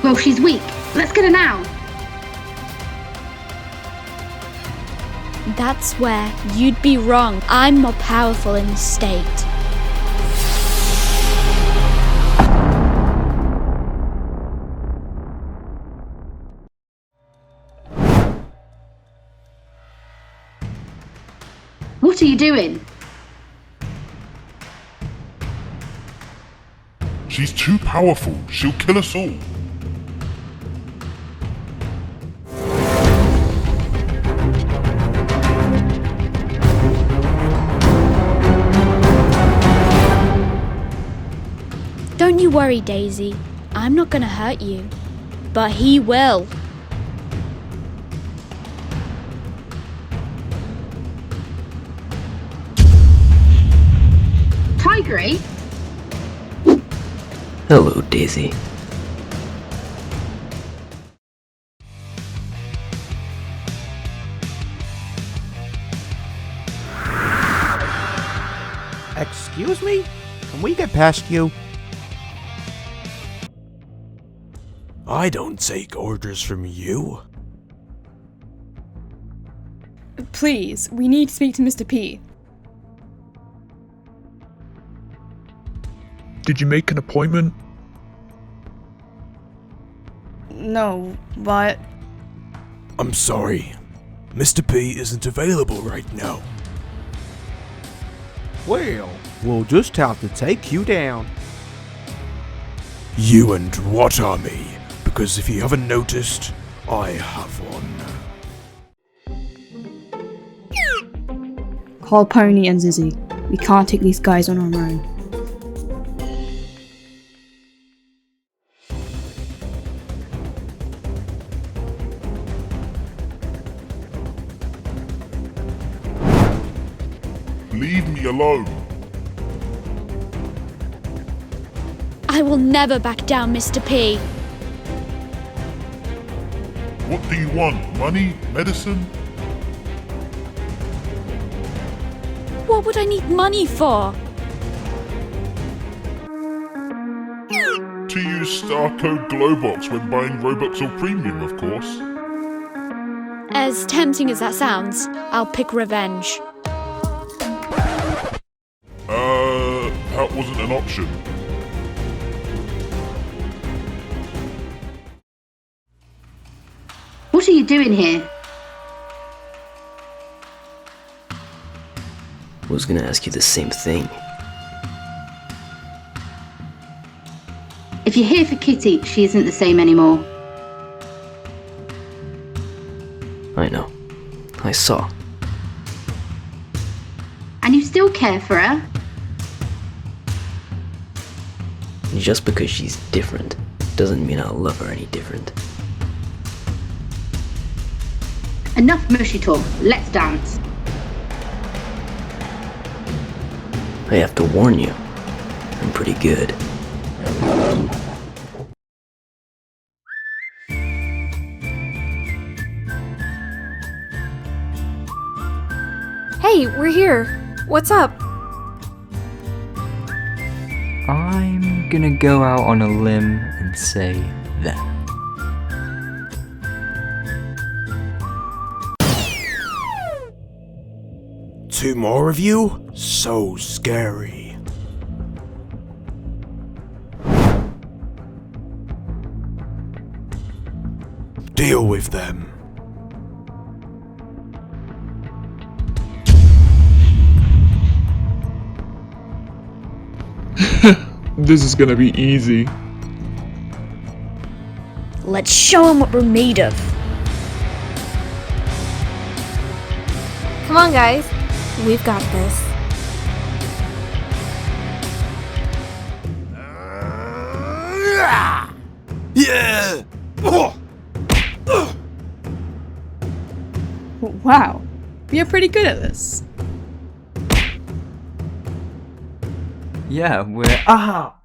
Speaker 7: Well, she's weak. Let's get her now.
Speaker 3: That's where you'd be wrong. I'm more powerful in the state.
Speaker 7: What are you doing?
Speaker 10: She's too powerful. She'll kill us all.
Speaker 3: Don't you worry, Daisy. I'm not gonna hurt you. But he will.
Speaker 7: Tigree?
Speaker 21: Hello, Daisy.
Speaker 9: Excuse me? Can we get past you?
Speaker 19: I don't take orders from you.
Speaker 16: Please, we need to speak to Mr. P.
Speaker 5: Did you make an appointment?
Speaker 16: No, but...
Speaker 19: I'm sorry. Mr. P isn't available right now.
Speaker 9: Well, we'll just have to take you down.
Speaker 19: You and what army? Because if you haven't noticed, I have one.
Speaker 16: Call Pony and Zizzy. We can't take these guys on our own.
Speaker 10: Leave me alone.
Speaker 3: I will never back down, Mr. P.
Speaker 10: What do you want? Money? Medicine?
Speaker 3: What would I need money for?
Speaker 10: To use star code Globox when buying Robux or Premium, of course.
Speaker 3: As tempting as that sounds, I'll pick revenge.
Speaker 10: That wasn't an option.
Speaker 7: What are you doing here?
Speaker 21: I was gonna ask you the same thing.
Speaker 7: If you're here for Kitty, she isn't the same anymore.
Speaker 21: I know. I saw.
Speaker 7: And you still care for her?
Speaker 21: Just because she's different doesn't mean I'll love her any different.
Speaker 7: Enough mushy talk. Let's dance.
Speaker 21: I have to warn you, I'm pretty good.
Speaker 1: Hey, we're here. What's up?
Speaker 4: I'm gonna go out on a limb and say that.
Speaker 19: Two more of you? So scary. Deal with them.
Speaker 5: This is gonna be easy.
Speaker 3: Let's show them what we're made of.
Speaker 1: Come on, guys. We've got this.
Speaker 19: Yeah!
Speaker 16: Wow, you're pretty good at this.
Speaker 4: Yeah, we're. Ah!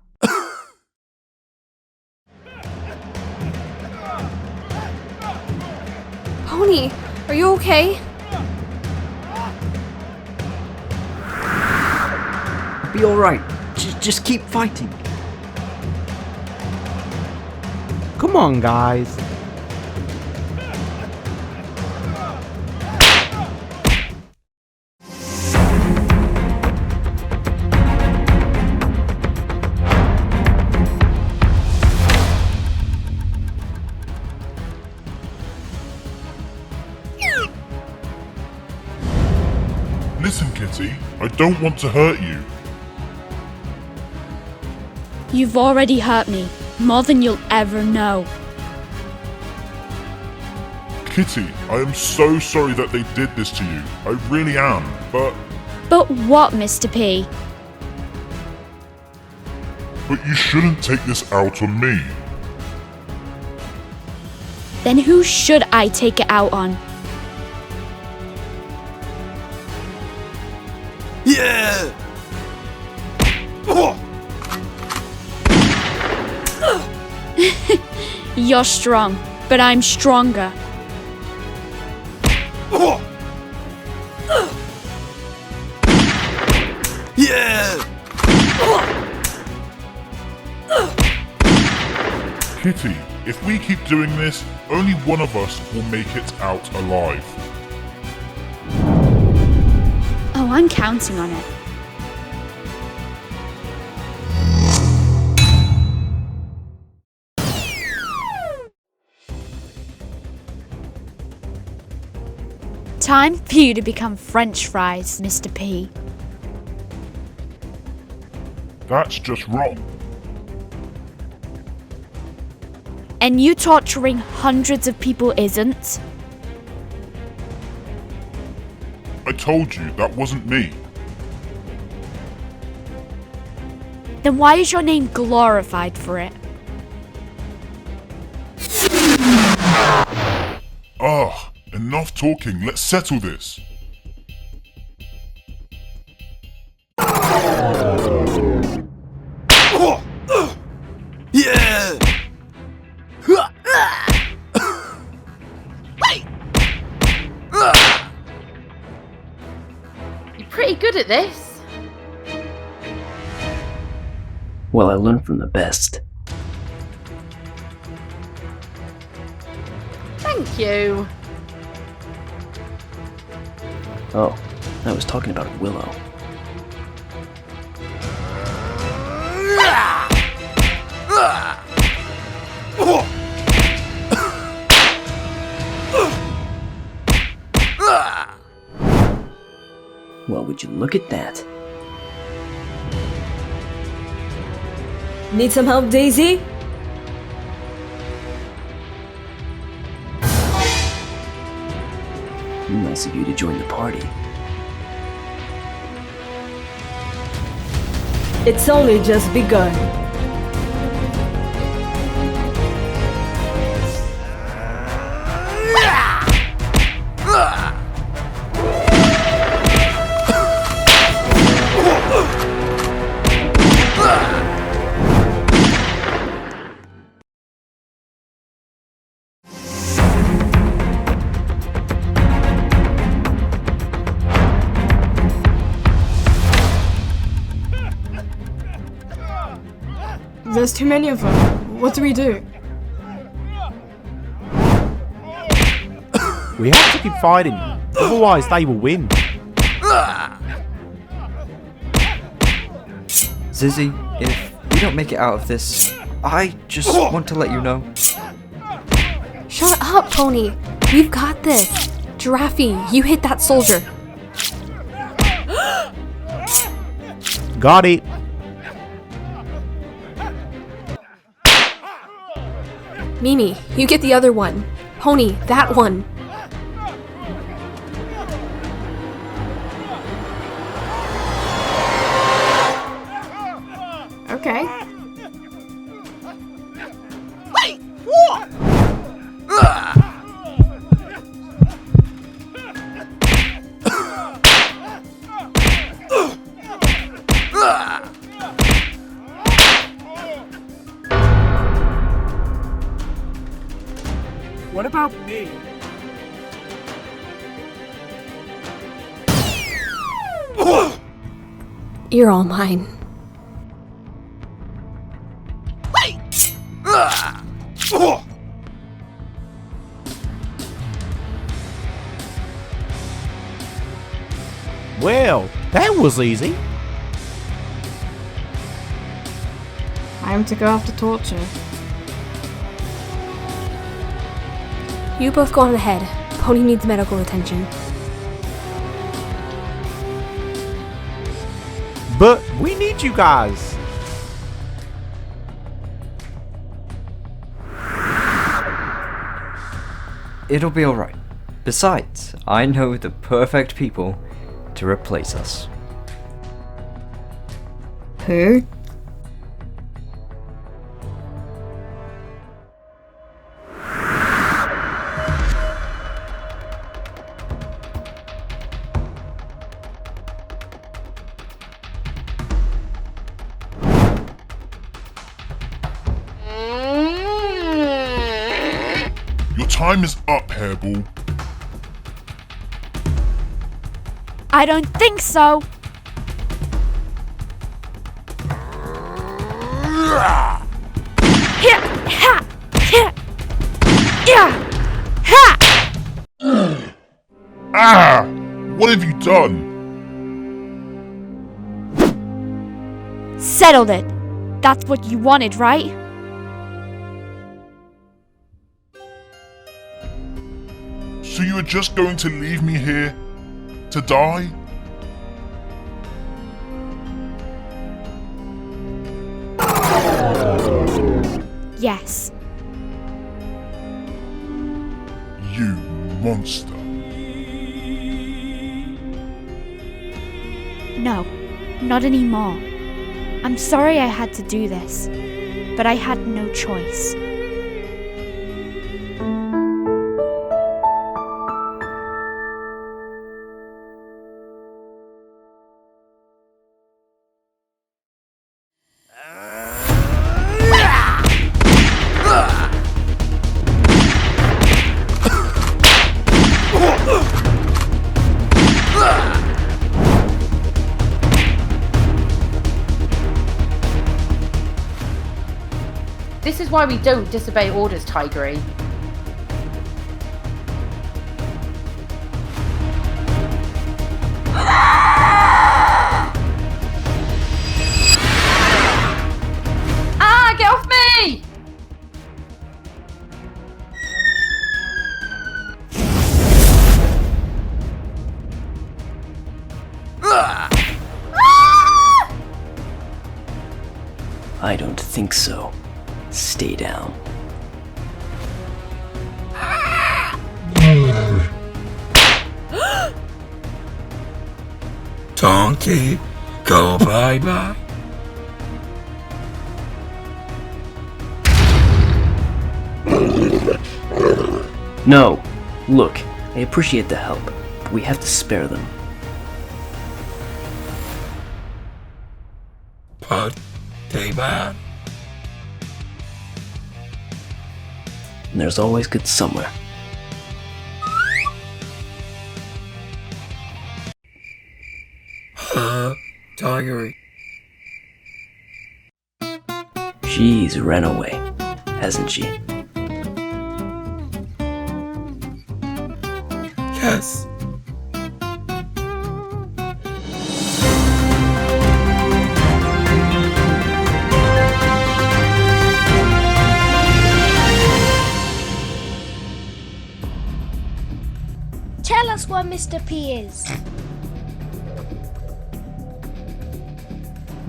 Speaker 1: Pony, are you okay?
Speaker 4: Be alright. Just keep fighting.
Speaker 9: Come on, guys.
Speaker 10: Listen, Kitty, I don't want to hurt you.
Speaker 3: You've already hurt me, more than you'll ever know.
Speaker 10: Kitty, I am so sorry that they did this to you. I really am, but...
Speaker 3: But what, Mr. P?
Speaker 10: But you shouldn't take this out on me.
Speaker 3: Then who should I take it out on?
Speaker 19: Yeah!
Speaker 3: You're strong, but I'm stronger.
Speaker 19: Yeah!
Speaker 10: Kitty, if we keep doing this, only one of us will make it out alive.
Speaker 3: Oh, I'm counting on it. Time for you to become French fries, Mr. P.
Speaker 10: That's just wrong.
Speaker 3: And you torturing hundreds of people isn't?
Speaker 10: I told you that wasn't me.
Speaker 3: Then why is your name glorified for it?
Speaker 10: Ugh, enough talking, let's settle this.
Speaker 19: Yeah!
Speaker 20: You're pretty good at this.
Speaker 21: Well, I learned from the best.
Speaker 20: Thank you.
Speaker 21: Oh, I was talking about Willow. Well, would you look at that?
Speaker 11: Need some help, Daisy?
Speaker 21: Nice of you to join the party.
Speaker 11: It's only just begun.
Speaker 6: There's too many of them. What do we do?
Speaker 9: We have to keep fighting, otherwise they will win.
Speaker 4: Zizzy, if we don't make it out of this, I just want to let you know.
Speaker 1: Shut up, Pony. We've got this. Giraffe, you hit that soldier.
Speaker 9: Got it.
Speaker 1: Mimi, you get the other one. Pony, that one.
Speaker 19: What about me?
Speaker 1: You're all mine.
Speaker 9: Well, that was easy.
Speaker 6: Time to go after torture.
Speaker 1: You both go on ahead. Pony needs medical attention.
Speaker 9: But we need you guys.
Speaker 4: It'll be alright. Besides, I know the perfect people to replace us.
Speaker 6: Who?
Speaker 10: Your time is up, Hairball.
Speaker 3: I don't think so.
Speaker 10: Ah! What have you done?
Speaker 3: Settled it. That's what you wanted, right?
Speaker 10: So you were just going to leave me here to die?
Speaker 3: Yes.
Speaker 10: You monster.
Speaker 3: No, not anymore. I'm sorry I had to do this, but I had no choice.
Speaker 12: This is why we don't disobey orders, Tigree. Ah, get off me!
Speaker 21: I don't think so. Stay down.
Speaker 23: Donkey, go bye-bye.
Speaker 21: No. Look, I appreciate the help, but we have to spare them.
Speaker 23: But they bad.
Speaker 21: And there's always good somewhere.
Speaker 23: Tigry.
Speaker 21: She's ran away, hasn't she?
Speaker 23: Yes.
Speaker 2: Tell us where Mr. P is.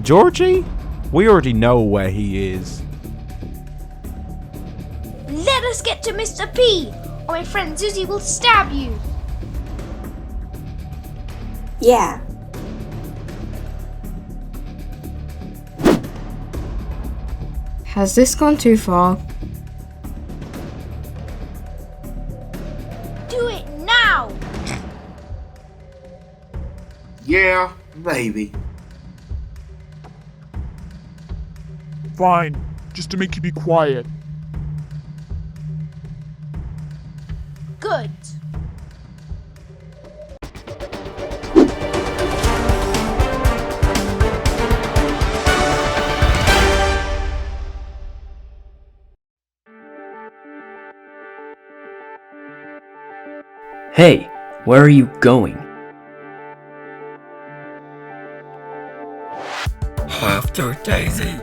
Speaker 9: Georgie? We already know where he is.
Speaker 2: Let us get to Mr. P, or my friend Zuzy will stab you.
Speaker 13: Yeah.
Speaker 6: Has this gone too far?
Speaker 2: Do it now!
Speaker 17: Yeah, maybe.
Speaker 5: Fine, just to make you be quiet.
Speaker 21: Hey, where are you going?
Speaker 23: After Daisy.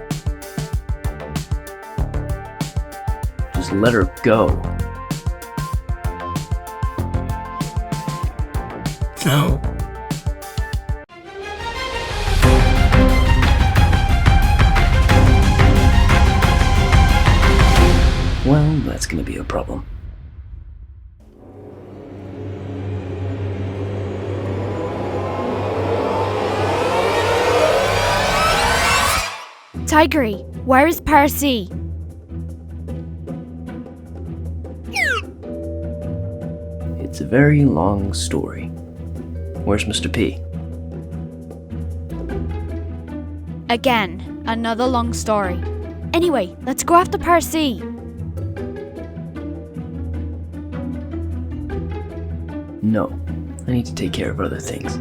Speaker 21: Just let her go.
Speaker 23: No.
Speaker 21: Well, that's gonna be a problem.
Speaker 3: Tigree, where is Percy?
Speaker 21: It's a very long story. Where's Mr. P?
Speaker 3: Again, another long story. Anyway, let's go after Percy.
Speaker 21: No, I need to take care of other things.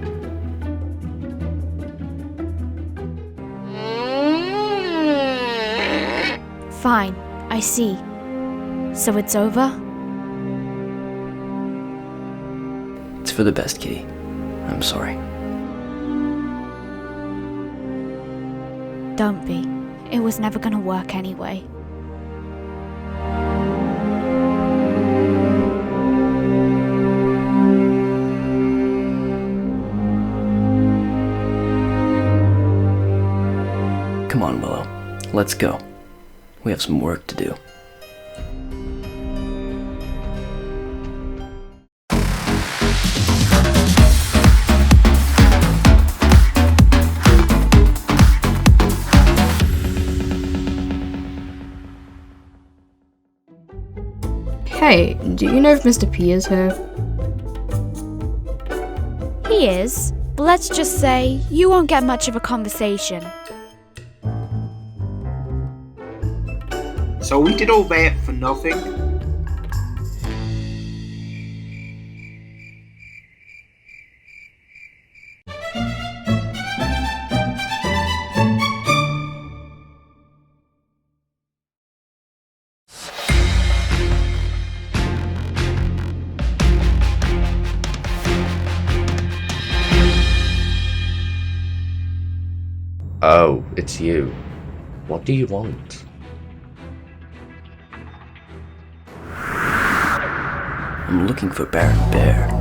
Speaker 3: Fine, I see. So it's over?
Speaker 21: It's for the best, Kitty. I'm sorry.
Speaker 3: Don't be. It was never gonna work anyway.
Speaker 21: Come on, Willow. Let's go. We have some work to do.
Speaker 6: Hey, do you know if Mr. P is here?
Speaker 3: He is, but let's just say you won't get much of a conversation.
Speaker 17: So we did all that for nothing?
Speaker 14: Oh, it's you. What do you want?
Speaker 21: I'm looking for Baron Bear.